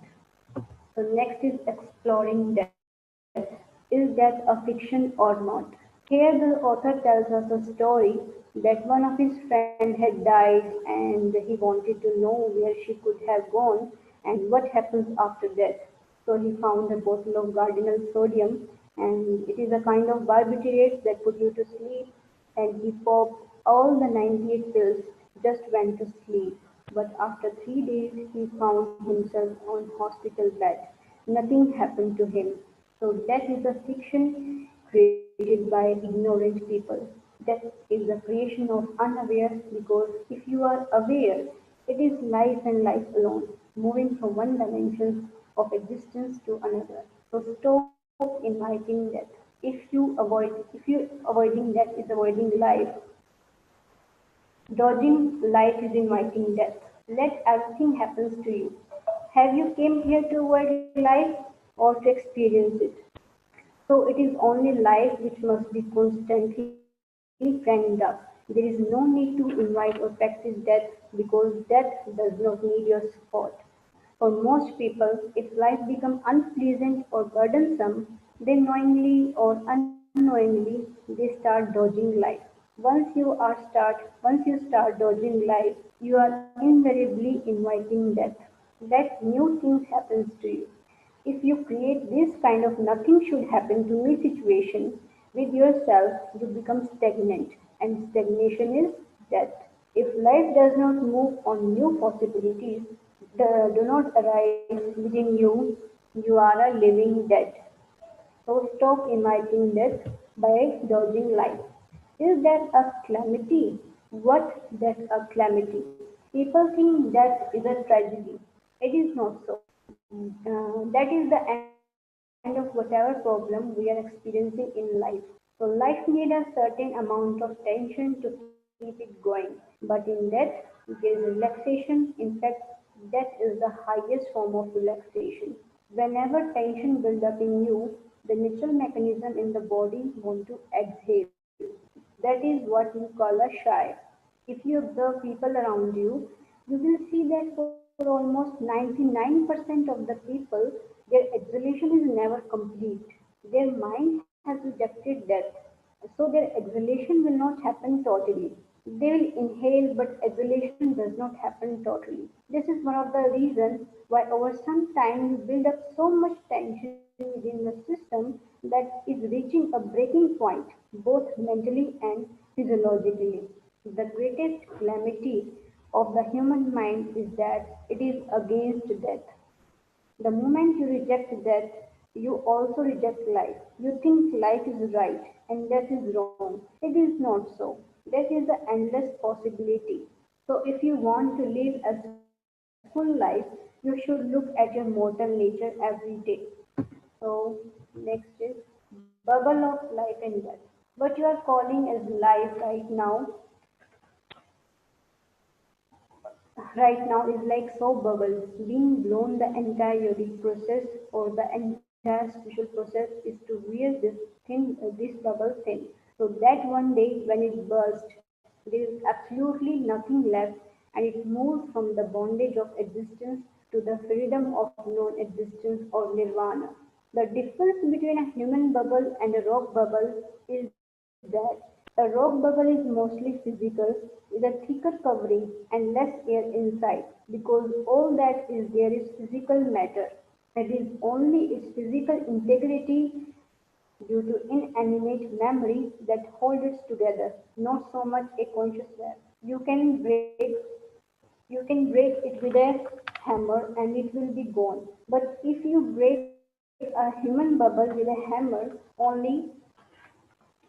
[SPEAKER 7] So next is exploring death. Is death a fiction or not? Here the author tells us a story that one of his friend had died and he wanted to know where she could have gone and what happens after death. So he found a bottle of cardinal sodium, and it is a kind of barbiturate that put you to sleep, and he popped all the 98 pills, just went to sleep. But after 3 days he found himself on hospital bed. Nothing happened to him. So death is a fiction created by ignorant people. Death is the creation of unaware, because if you are aware, it is life and life alone, moving from one dimension of existence to another. So stop inviting death. If you avoiding death is avoiding life, dodging life is inviting death. Let everything happens to you. Have you came here to avoid life or to experience it? So it is only life which must be constantly framed up. There is no need to invite or practice death, because death does not need your support. For most people, if life becomes unpleasant or burdensome, they knowingly or unknowingly they start dodging life. Once you start dodging life, you are invariably inviting death. Let new things happen to you. If you create this kind of nothing should happen to me situation with yourself, you become stagnant, and stagnation is death. If life does not move on new possibilities, do not arise within you, you are a living dead. So stop inviting death by dodging life. Is that a calamity? What that's a calamity? People think death is a tragedy. It is not so. That is the end of whatever problem we are experiencing in life. So life needs a certain amount of tension to keep it going. But in death, there is relaxation. In fact, death is the highest form of relaxation. Whenever tension builds up in you, the natural mechanism in the body want to exhale. That is what we call a shy. If you observe people around you, you will see that for almost 99% of the people, their exhalation is never complete. Their mind has rejected death, so their exhalation will not happen totally. They will inhale, but exhalation does not happen totally. This is one of the reasons why over some time you build up so much tension within the system that is reaching a breaking point, both mentally and physiologically. The greatest calamity of the human mind is that it is against death. The moment you reject death, you also reject life. You think life is right and death is wrong. It is not so. Death is the endless possibility. So, if you want to live a full life, you should look at your mortal nature every day. So, next is bubble of life and death. What you are calling as life right now is like so bubbles being blown. The entire yogic process or the entire spiritual process is to wear this bubble thin, so that one day when it bursts there is absolutely nothing left, and it moves from the bondage of existence to the freedom of non-existence or nirvana. The difference between a human bubble and a rock bubble is that a rock bubble is mostly physical with a thicker covering and less air inside, because all that is there is physical matter. It is only its physical integrity due to inanimate memory that holds it together, not so much a conscious web. You can break it with a hammer and it will be gone. But if you break a human bubble with a hammer, only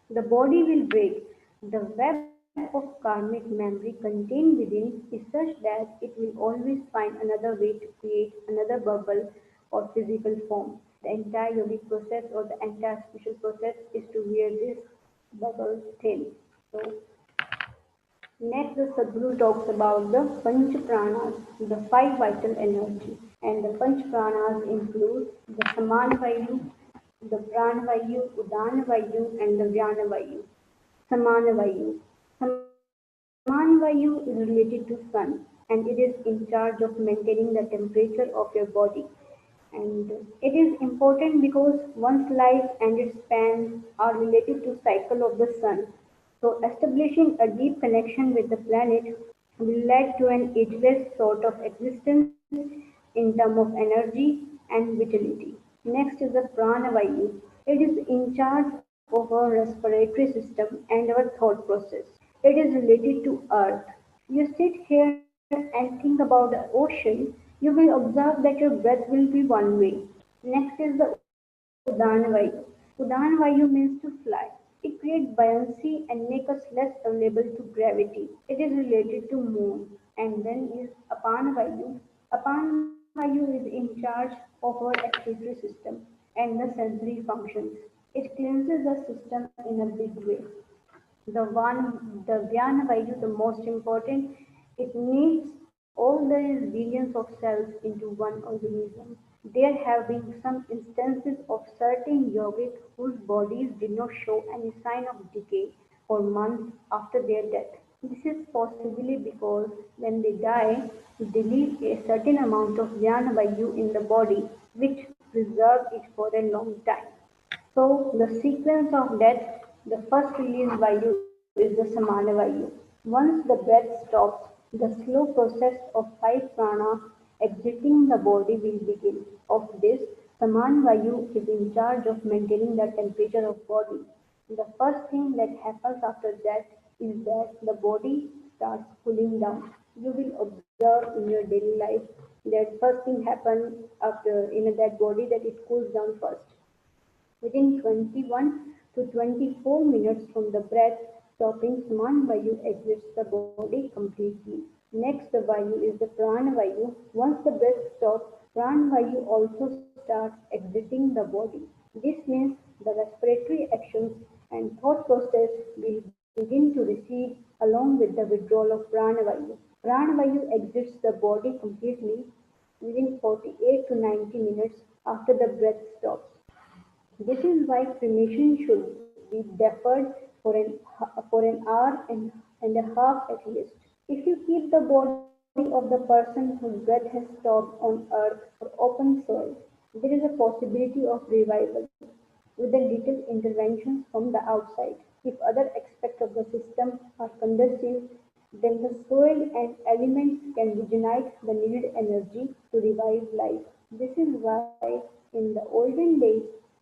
[SPEAKER 7] the body will break. The web of karmic memory contained within is such that it will always find another way to create another bubble or physical form. The entire yogic process or the entire spiritual process is to wear this bubble thin. So, next, the Sadhguru talks about the Panch Pranas, the five vital energy. And the Panch Pranas include the Saman Vayu, the Pran Vayu, Udan Vayu, and the Vyana Vayu. Saman Vayu. Saman Vayu is related to sun, and it is in charge of maintaining the temperature of your body. And it is important because one's life and its span are related to cycle of the sun. So establishing a deep connection with the planet will lead to an ageless sort of existence in terms of energy and vitality. Next is the prana vayu. It is in charge of our respiratory system and our thought process. It is related to earth. You sit here and think about the ocean, you will observe that your breath will be one way. Next is the Udan Vayu. Udan Vayu means to fly. It creates buoyancy and makes us less vulnerable to gravity. It is related to moon. And then is Apan Vayu. Apan Vayu is in charge of our excretory system and the sensory functions. It cleanses the system in a big way. The Vyana Vayu, the most important, it needs all the billions of cells into one organism. There have been some instances of certain yogics whose bodies did not show any sign of decay for months after their death. This is possibly because when they die, they leave a certain amount of Vyana Vayu in the body, which preserves it for a long time. So, the sequence of death, the first release Vayu is the Samana Vayu. Once the breath stops, the slow process of five prana exiting the body will begin. Of this, Saman Vayu is in charge of maintaining the temperature of body. The first thing that happens after that is that the body starts cooling down. You will observe in your daily life That first thing happens after in a dead body, that it cools down first. Within 21 to 24 minutes from the breath stopping, Saman Vayu exits the body completely. Next, the Vayu is the Prana Vayu. Once the breath stops, Prana Vayu also starts exiting the body. This means the respiratory actions and thought process will begin to recede along with the withdrawal of Prana Vayu. Prana Vayu exits the body completely within 48 to 90 minutes after the breath stops. This is why cremation should be deferred for an hour and a half at least. If you keep the body of the person whose breath has stopped on earth or open soil, there is a possibility of revival with a little interventions from the outside. If other aspects of the system are conducive, then the soil and elements can regenerate the needed energy to revive life. This is why in the olden days,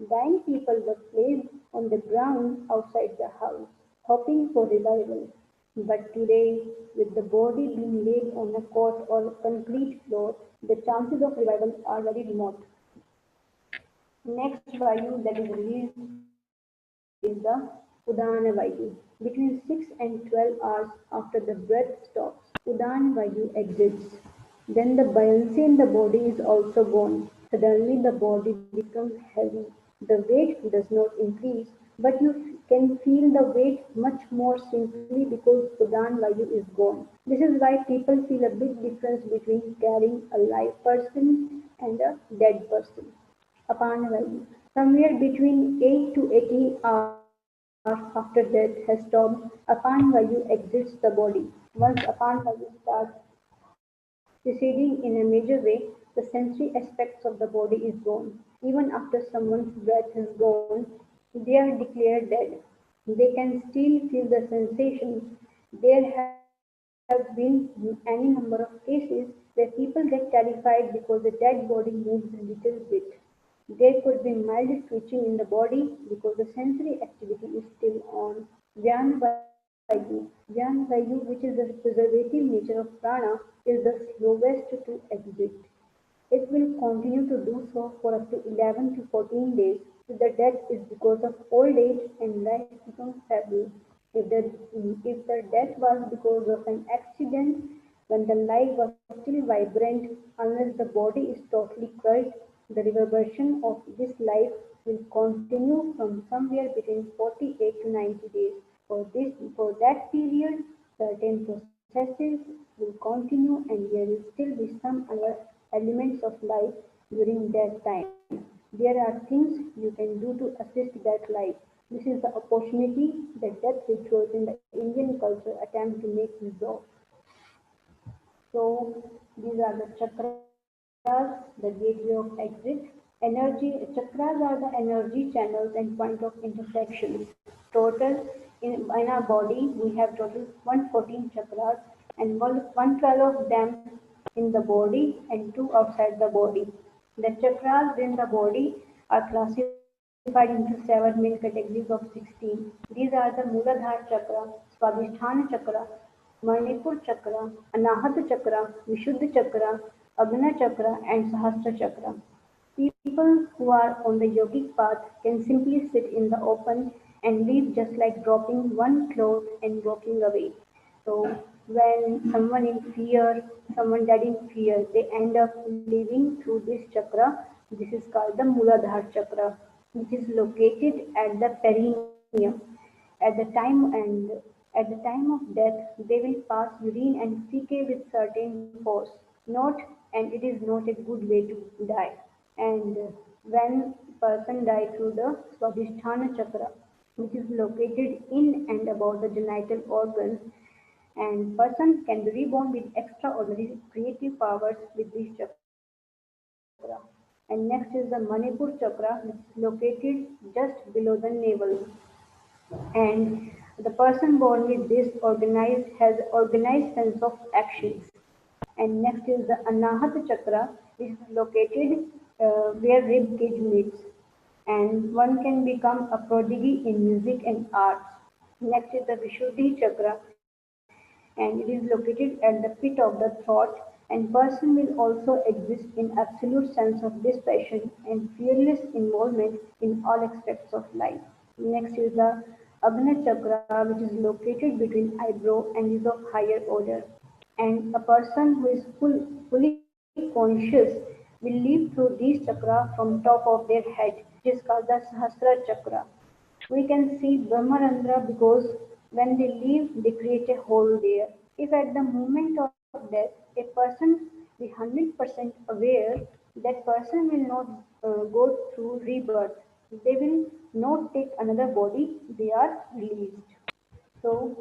[SPEAKER 7] dying people were placed on the ground outside the house, hoping for revival. But today, with the body being laid on a cot or concrete floor, the chances of revival are very remote. Next Vayu that is released is the Udana Vayu. Between 6 and 12 hours after the breath stops, Udana Vayu exits. Then the buoyancy in the body is also gone. Suddenly the body becomes heavy. The weight does not increase, but you can feel the weight much more simply because Udana Vayu is gone. This is why people feel a big difference between carrying a live person and a dead person. Apan Vayu. Somewhere between 8 to 18 hours after death has stopped, Apan Vayu exits the body. Once Apan Vayu starts receding in a major way, the sensory aspects of the body is gone. Even after someone's breath is gone, they are declared dead. They can still feel the sensations. There have been any number of cases where people get terrified because the dead body moves a little bit. There could be mild twitching in the body because the sensory activity is still on. Vyana Vayu. Vyana Vayu, which is the preservative nature of prana, is the slowest to exit. It will continue to do so for up to 11 to 14 days. If the death is because of old age and life becomes feeble. If the death was because of an accident when the life was still vibrant, unless the body is totally crushed, the reverberation of this life will continue from somewhere between 48 to 90 days. For that period, certain processes will continue and there will still be some other elements of life during that time. There are things you can do to assist that life. This is the opportunity that death rituals in the Indian culture attempt to make use of. So these are the chakras, the gateway of exit. Chakras are the energy channels and point of intersections. Total in our body we have total 114 chakras and 112 of them in the body and 2 outside the body. The chakras in the body are classified into 7 main categories of 16. These are the Mooladhara chakra, Swadhisthana chakra, Manipur chakra, Anahata chakra, Vishuddha chakra, Agna chakra, and Sahasra chakra. People who are on the yogic path can simply sit in the open and live just like dropping one cloth and walking away. So when someone in fear, someone dead in fear, they end up living through this chakra. This is called the Mooladhara chakra, which is located at the perineum. At the time and at the time of death, they will pass urine and feces with certain force. Not and it is not a good way to die. And when person die through the Swadhisthana chakra, which is located in and about the genital organs, and person can be reborn with extraordinary creative powers with this chakra. And next is the Manipur chakra, which is located just below the navel. And the person born with this has organized sense of actions. And next is the Anahata chakra, which is located where rib cage meets. And one can become a prodigy in music and arts. Next is the Vishuddhi chakra, and it is located at the pit of the throat and person will also exist in absolute sense of dispassion and fearless involvement in all aspects of life. Next is the Agna Chakra, which is located between eyebrow and is of higher order. And a person who is fully conscious will live through these chakra from top of their head, which is called the Sahasra Chakra. We can see Brahmarandra because when they leave, they create a hole there. If at the moment of death, a person be 100% aware, that person will not go through rebirth. They will not take another body, they are released. So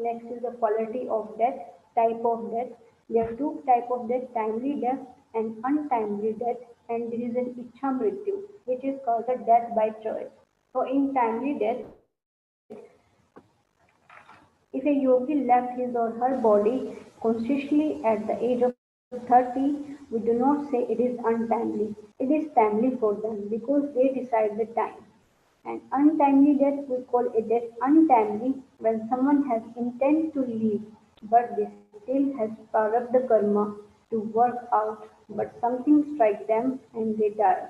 [SPEAKER 7] next is the quality of death, type of death. There are two type of death, timely death and untimely death, and there is an Ichha Mrityu, which is called the death by choice. So in timely death, if a yogi left his or her body consciously at the age of 30, we do not say it is untimely. It is timely for them because they decide the time. And untimely death, we call a death untimely when someone has intent to leave, but they still has prarabdha karma to work out, but something strikes them and they die.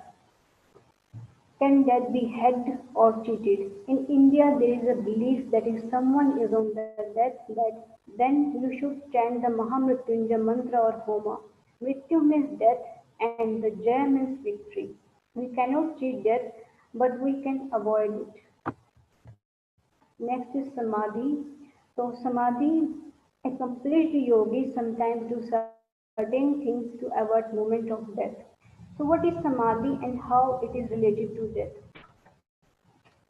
[SPEAKER 7] Can death be hacked or cheated? In India, there is a belief that if someone is on the deathbed, then you should chant the Mahamrityunjay mantra or homa. Mrityu means death and the Jaya means victory. We cannot cheat death, but we can avoid it. Next is Samadhi. So Samadhi, a complete yogi sometimes do certain things to avoid moment of death. So what is Samadhi and how it is related to death?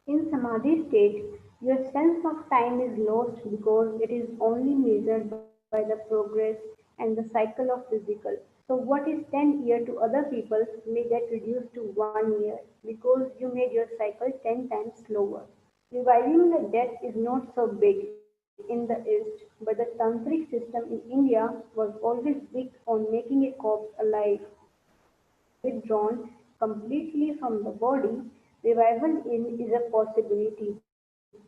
[SPEAKER 7] In Samadhi state, your sense of time is lost because it is only measured by the progress and the cycle of physical. So what is 10 years to other people may get reduced to 1 year because you made your cycle 10 times slower. Reviving the dead is not so big in the East, but the tantric system in India was always big on making a corpse alive. Withdrawn completely from the body, revival in is a possibility,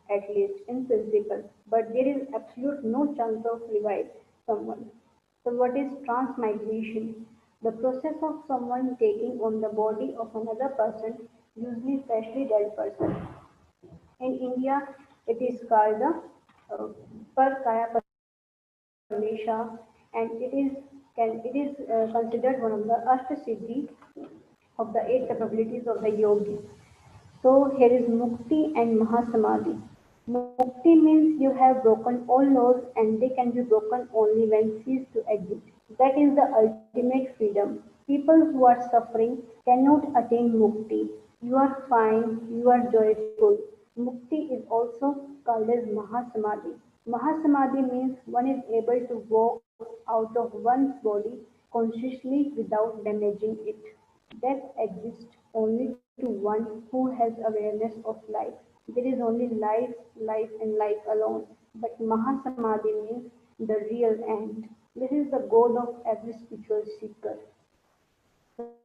[SPEAKER 7] at least in principle, but there is absolute no chance of revive someone. So what is transmigration? The process of someone taking on the body of another person, usually freshly dead person. In India, it is called the Parkaya Parvesha, and it is considered one of the Ashtasiddhi of the eight capabilities of the yogi. So here is Mukti and Mahasamadhi. Mukti means you have broken all laws and they can be broken only when cease to exist. That is the ultimate freedom. People who are suffering cannot attain Mukti. You are fine, you are joyful. Mukti is also called as Mahasamadhi. Mahasamadhi means one is able to walk out of one's body consciously without damaging it. Death exists only to one who has awareness of life. There is only life, life, and life alone. But Mahasamadhi means the real end. This is the goal of every spiritual seeker.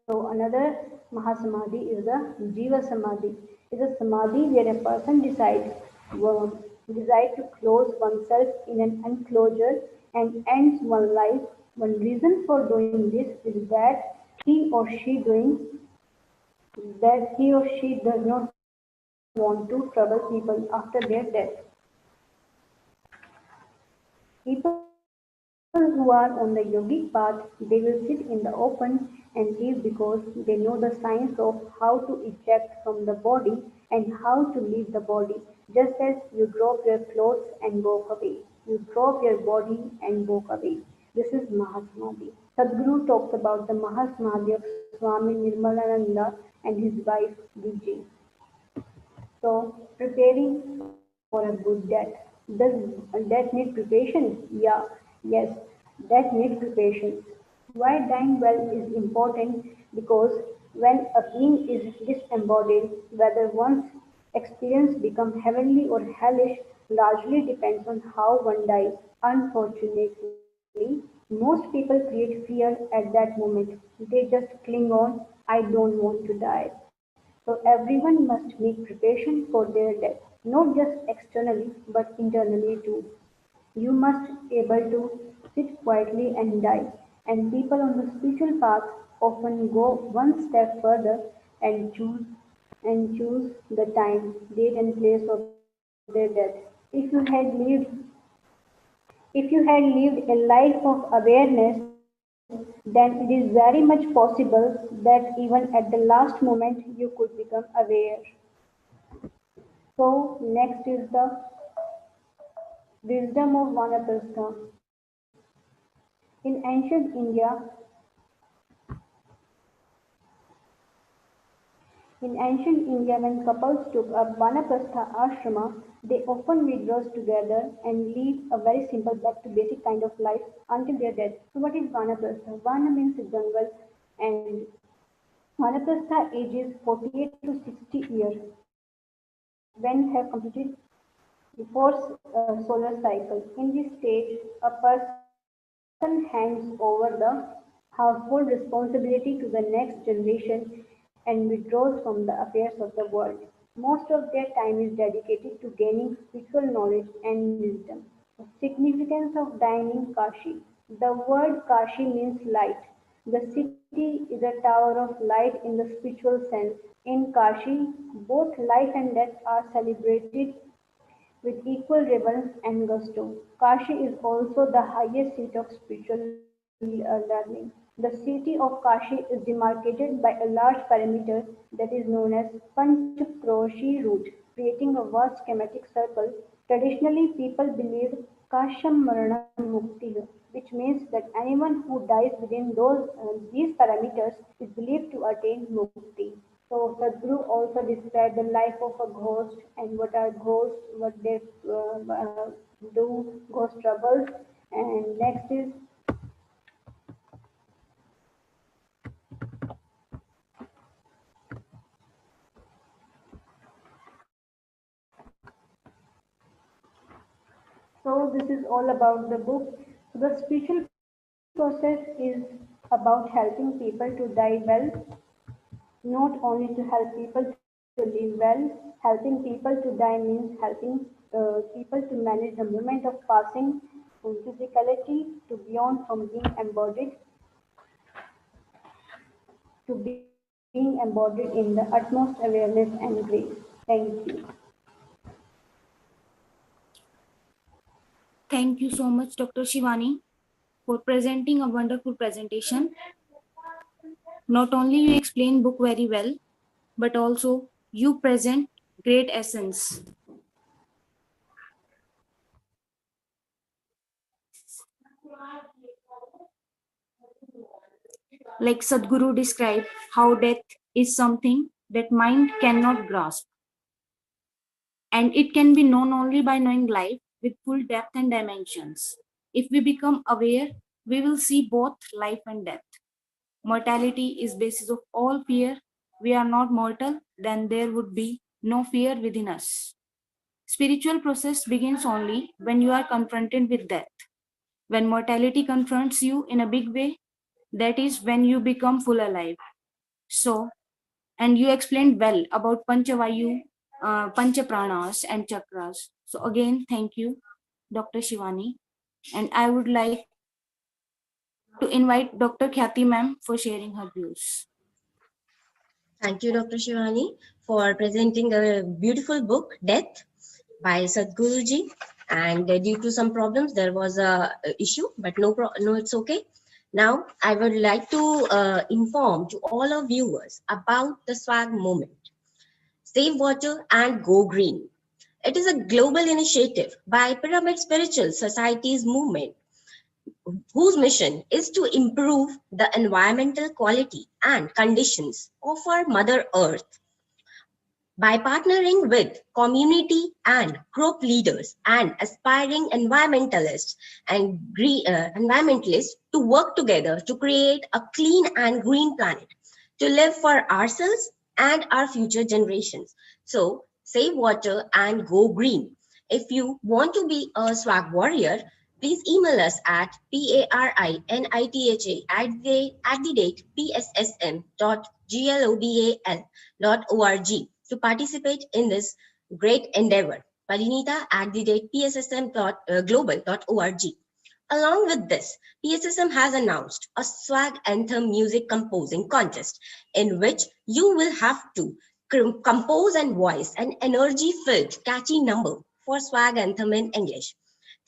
[SPEAKER 7] So another Mahasamadhi is the Jiva Samadhi. It is a samadhi where a person decide to close oneself in an enclosure and ends one life. One reason for doing this is that he or she doing that he or she does not want to trouble people after their death. People who are on the yogic path, they will sit in the open and live because they know the science of how to eject from the body and how to leave the body. Just as you drop your clothes and walk away, you drop your body and walk away. This is Mahasamadhi. Sadhguru talks about the Mahasamadhi of Swami Nirmalananda and his wife Vijay. So, preparing for a good death. Does death need preparation? Yeah, yes, death needs preparation. Why dying well is important? Because when a being is disembodied, whether one's experience becomes heavenly or hellish largely depends on how one dies. Unfortunately, most people create fear at that moment. They just cling on, I don't want to die. So everyone must make preparation for their death, not just externally but internally too. You must able to sit quietly and die. And people on the spiritual path often go one step further and choose the time, date and place of their death. If you had lived a life of awareness, then it is very much possible that even at the last moment you could become aware. So next is the wisdom of Vanaprastha. In ancient India, when couples took up Vanaprastha ashrama, they often withdraw together and lead a very simple back to basic kind of life until their death. So what is Vanaprastha? Vana means jungle, and Vanaprastha ages 48 to 60 years when have completed the fourth solar cycle. In this stage, a person hands over the household responsibility to the next generation and withdraws from the affairs of the world. Most of their time is dedicated to gaining spiritual knowledge and wisdom. The significance of dying in Kashi. The word Kashi means light. The city is a tower of light in the spiritual sense. In Kashi, both life and death are celebrated with equal reverence and gusto. Kashi is also the highest seat of spiritual learning. The city of Kashi is demarcated by a large perimeter that is known as Panchakroshi route, creating a vast schematic circle. Traditionally, people believe Kasham Maranam Mukti, which means that anyone who dies within these parameters is believed to attain mukti. So Sadhguru also described the life of a ghost and what are ghosts, what they do, ghost troubles. And next is so this is all about the book. So the spiritual process is about helping people to die well, not only to help people to live well. Helping people to die means helping people to manage the moment of passing from physicality to beyond, from being embodied to being embodied in the utmost awareness and grace. Thank you.
[SPEAKER 6] Thank you so much, Dr. Shivani, for presenting a wonderful presentation. Not only you explain book very well, but also you present great essence. Like Sadhguru described how death is something that mind cannot grasp. And it can be known only by knowing life with full depth and dimensions. If we become aware, we will see both life and death. Mortality is basis of all fear. We are not mortal, then there would be no fear within us. Spiritual process begins only when you are confronted with death. When mortality confronts you in a big way, that is when you become full alive. So, and you explained well about Panchavayu, Panchapranas and chakras. So again, thank you, Dr. Shivani. And I would like to invite Dr. Khyati ma'am for sharing her views.
[SPEAKER 3] Thank you, Dr. Shivani, for presenting a beautiful book, Death, by Sadhguruji. And due to some problems, there was a issue, but no, it's okay. Now, I would like to inform to all our viewers about the swag movement. Save water and go green. It is a global initiative by Pyramid Spiritual Society's movement, whose mission is to improve the environmental quality and conditions of our Mother Earth by partnering with community and group leaders and aspiring environmentalists and environmentalists to work together to create a clean and green planet to live for ourselves and our future generations. So save water and go green. If you want to be a swag warrior, please email us at parinitha@pssm.global.org to participate in this great endeavor. Parinitha@pssm.global.org. Along with this, PSSM has announced a swag anthem music composing contest in which you will have to compose and voice an energy-filled, catchy number for swag anthem in English.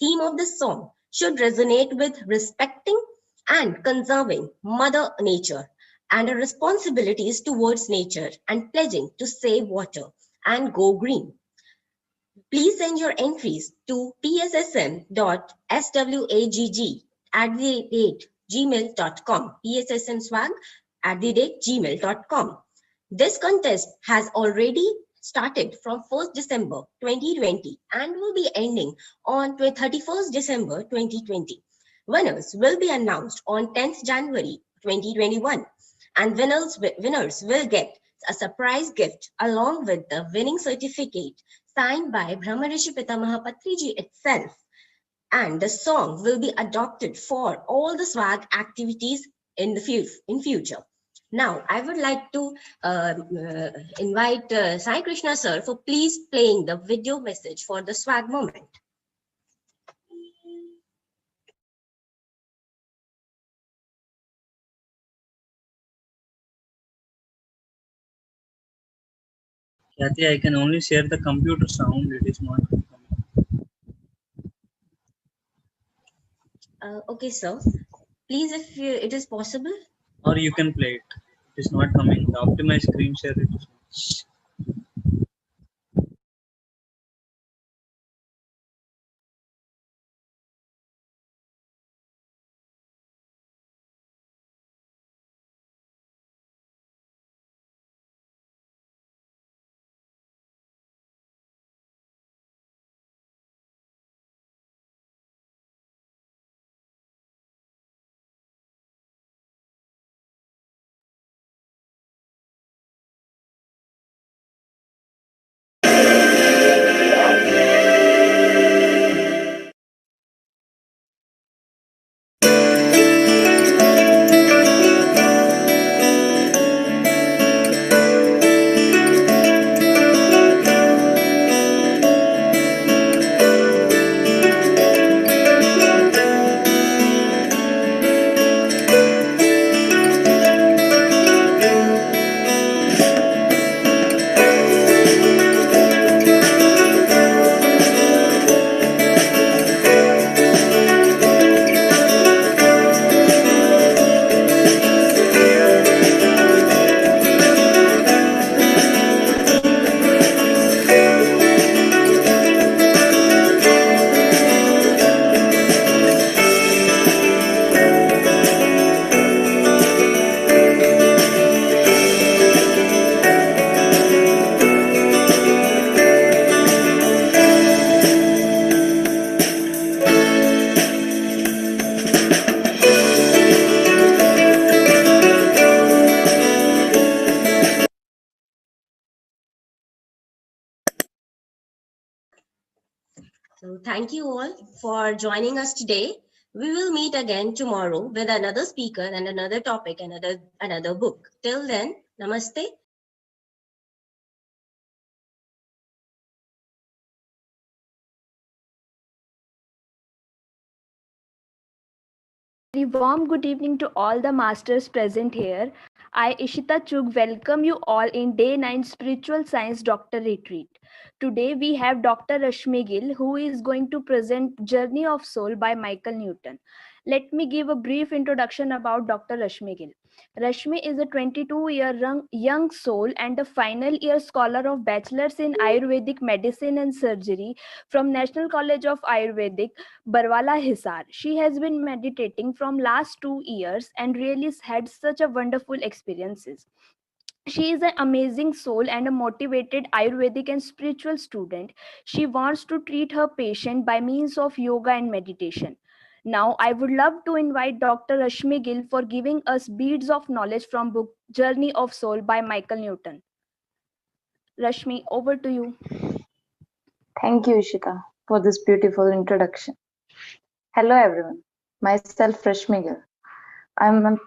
[SPEAKER 3] Theme of the song should resonate with respecting and conserving Mother Nature and our responsibilities towards nature and pledging to save water and go green. Please send your entries to pssm.swagg@gmail.com, pssmswag@gmail.com. This contest has already started from 1st December 2020 and will be ending on 31st December 2020. Winners will be announced on 10th January 2021, and winners will get a surprise gift along with the winning certificate signed by Brahmarishi Pitamaha Patriji itself. And the song will be adopted for all the swag activities in future. Now, I would like to invite Sai Krishna sir for please playing the video message for the swag moment.
[SPEAKER 8] Kathy, I can only share the computer sound. It is not coming.
[SPEAKER 3] Okay, sir. Please, if it is possible.
[SPEAKER 8] Or you can play it. It is not coming. The optimized screen share it is not.
[SPEAKER 3] So thank you all for joining us today. We will meet again tomorrow with another speaker and another topic, another book. Till then, namaste.
[SPEAKER 9] Very warm good evening to all the masters present here. I, Ishita Chug, welcome you all in Day 9 Spiritual Science Doctor Retreat. Today we have Dr. Rashmi Gill, who is going to present Journey of Soul by Michael Newton. Let me give a brief introduction about Dr. Rashmi Gill. Rashmi is a 22-year young soul and a final year scholar of Bachelor's in Ayurvedic Medicine and Surgery from National College of Ayurvedic, Barwala Hisar. She has been meditating from last 2 years and really had such a wonderful experiences. She is an amazing soul and a motivated Ayurvedic and spiritual student. She wants to treat her patient by means of yoga and meditation. Now, I would love to invite Dr. Rashmi Gill for giving us beads of knowledge from book Journey of Soul by Michael Newton. Rashmi, over to you.
[SPEAKER 10] Thank you, Ishita, for this beautiful introduction. Hello, everyone. Myself, Rashmi Gill. I'm a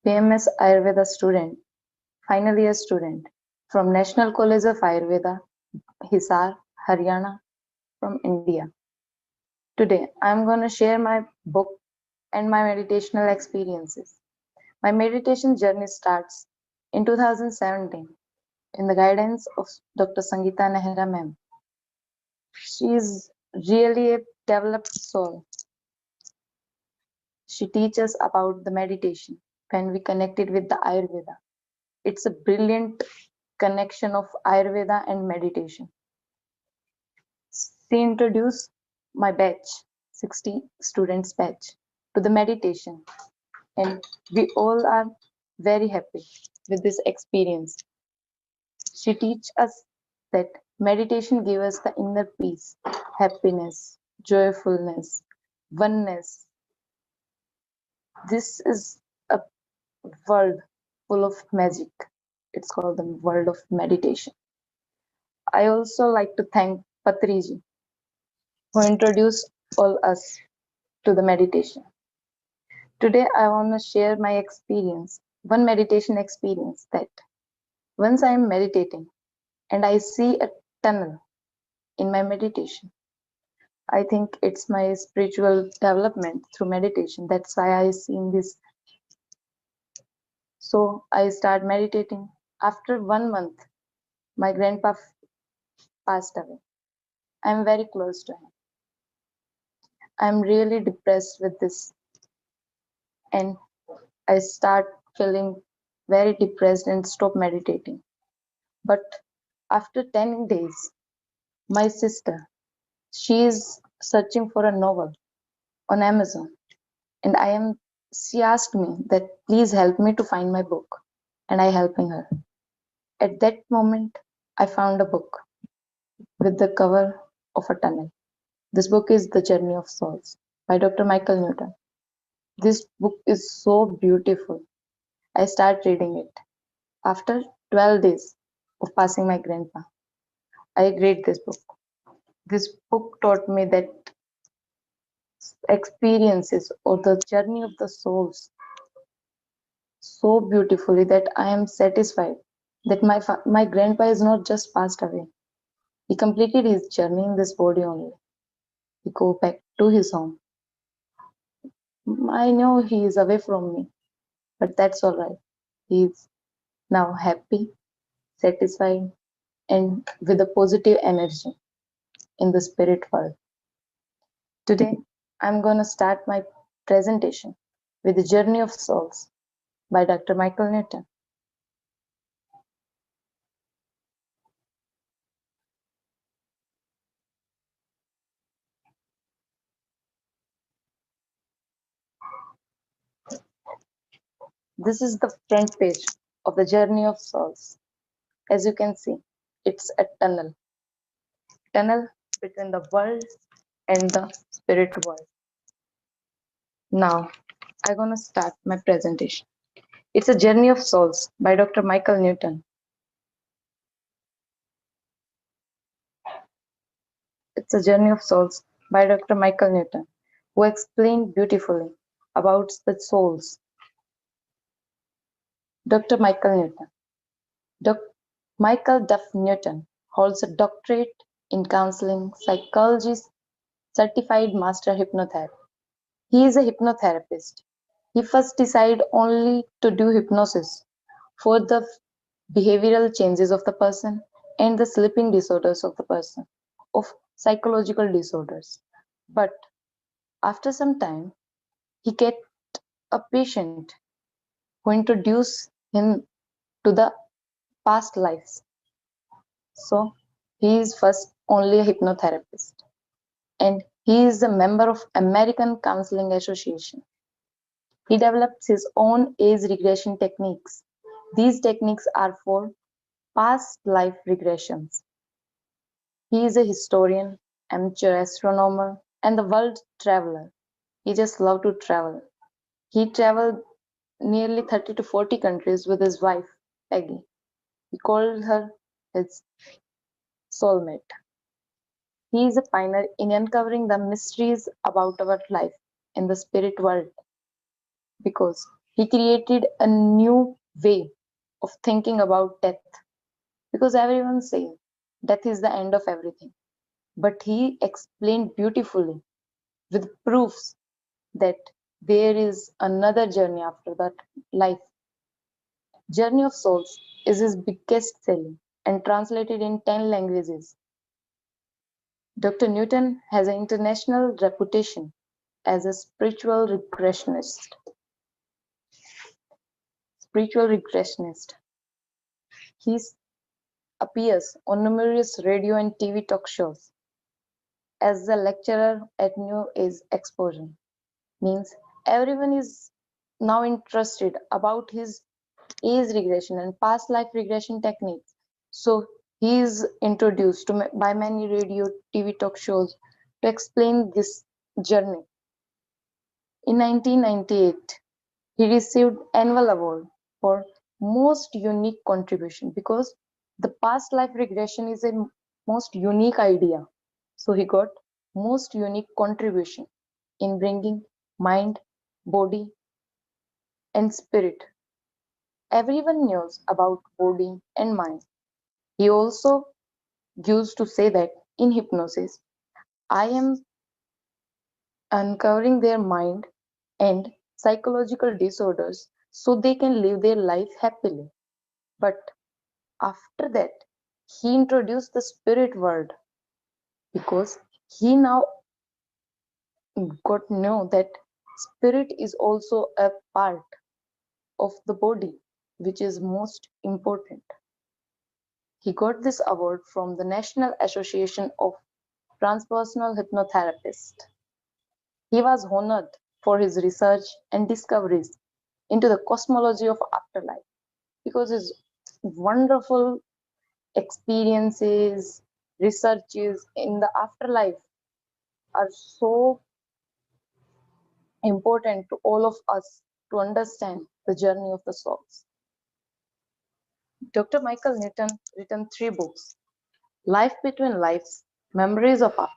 [SPEAKER 10] BMS Ayurveda student, final year student from National College of Ayurveda, Hisar, Haryana, from India. Today, I'm going to share my book and my meditational experiences. My meditation journey starts in 2017 in the guidance of Dr. Sangeeta Nehra ma'am. She is really a developed soul. She teaches about the meditation when we connect it with the Ayurveda. It's a brilliant connection of Ayurveda and meditation. She introduced my batch, 60 students batch, to the meditation, and we all are very happy with this experience. She teaches us that meditation gives us the inner peace, happiness, joyfulness, oneness. This is a world full of magic. It's called the world of meditation. I also like to thank Patriji who introduced all us to the meditation. Today I want to share my experience, one meditation experience that once I am meditating and I see a tunnel in my meditation. I think it's my spiritual development through meditation. That's why I seen this. So I start meditating. After 1 month, my grandpa passed away. I'm very close to him. I'm really depressed with this, and I start feeling very depressed and stop meditating. But after 10 days, my sister, she is searching for a novel on Amazon, and she asked me that please help me to find my book, and I helping her. At that moment, I found a book with the cover of a tunnel. This book is The Journey of Souls by Dr. Michael Newton. This book is so beautiful. I start reading it. After 12 days of passing my grandpa, I read this book. This book taught me that experiences or the journey of the souls so beautifully that I am satisfied that my grandpa is not just passed away. He completed his journey in this body only. He go back to his home. I know he is away from me, but that's all right. He is now happy, satisfied, and with a positive energy in the spirit world. Today, I'm going to start my presentation with The Journey of Souls by Dr. Michael Newton. This is the front page of The Journey of Souls. As you can see, it's a tunnel between the world and the spirit world. Now, I'm going to start my presentation. It's A Journey of Souls by Dr. Michael Newton. It's A Journey of Souls by Dr. Michael Newton, who explained beautifully about the souls. Dr. Michael Newton. Michael Duff Newton holds a doctorate in counseling psychology, certified master hypnotherapist. He is a hypnotherapist. He first decided only to do hypnosis for the behavioral changes of the person and the sleeping disorders of the person, of psychological disorders. But after some time, he get a patient who introduced him to the past lives. So he is first only a hypnotherapist, and he is a member of American Counseling Association. He develops his own age regression techniques. These techniques are for past life regressions. He is a historian, amateur astronomer, and the world traveler. He just loves to travel. He traveled nearly 30 to 40 countries with his wife, Peggy. He called her his soulmate. He is a pioneer in uncovering the mysteries about our life in the spirit world because he created a new way of thinking about death. Because everyone says death is the end of everything. But he explained beautifully with proofs that there is another journey after that life. Journey of Souls is his biggest selling and translated in 10 languages. Dr. Newton has an international reputation as a spiritual regressionist. He appears on numerous radio and TV talk shows as a lecturer at New Age Exposure. Means everyone is now interested about his age regression and past life regression techniques. So he is introduced by many radio, TV talk shows to explain this journey. In 1998, he received annual award for most unique contribution because the past life regression is a most unique idea. So he got most unique contribution in bringing mind, body, and spirit. Everyone knows about body and mind. He also used to say that in hypnosis, I am uncovering their mind and psychological disorders so they can live their life happily. But after that, he introduced the spirit world because he now got to know that spirit is also a part of the body, which is most important. He got this award from the National Association of Transpersonal Hypnotherapists. He was honored for his research and discoveries into the cosmology of afterlife because his wonderful experiences, researches in the afterlife are so important to all of us to understand the journey of the souls. Dr. Michael Newton written 3 books: Life Between Lives, Memories of Afterlife,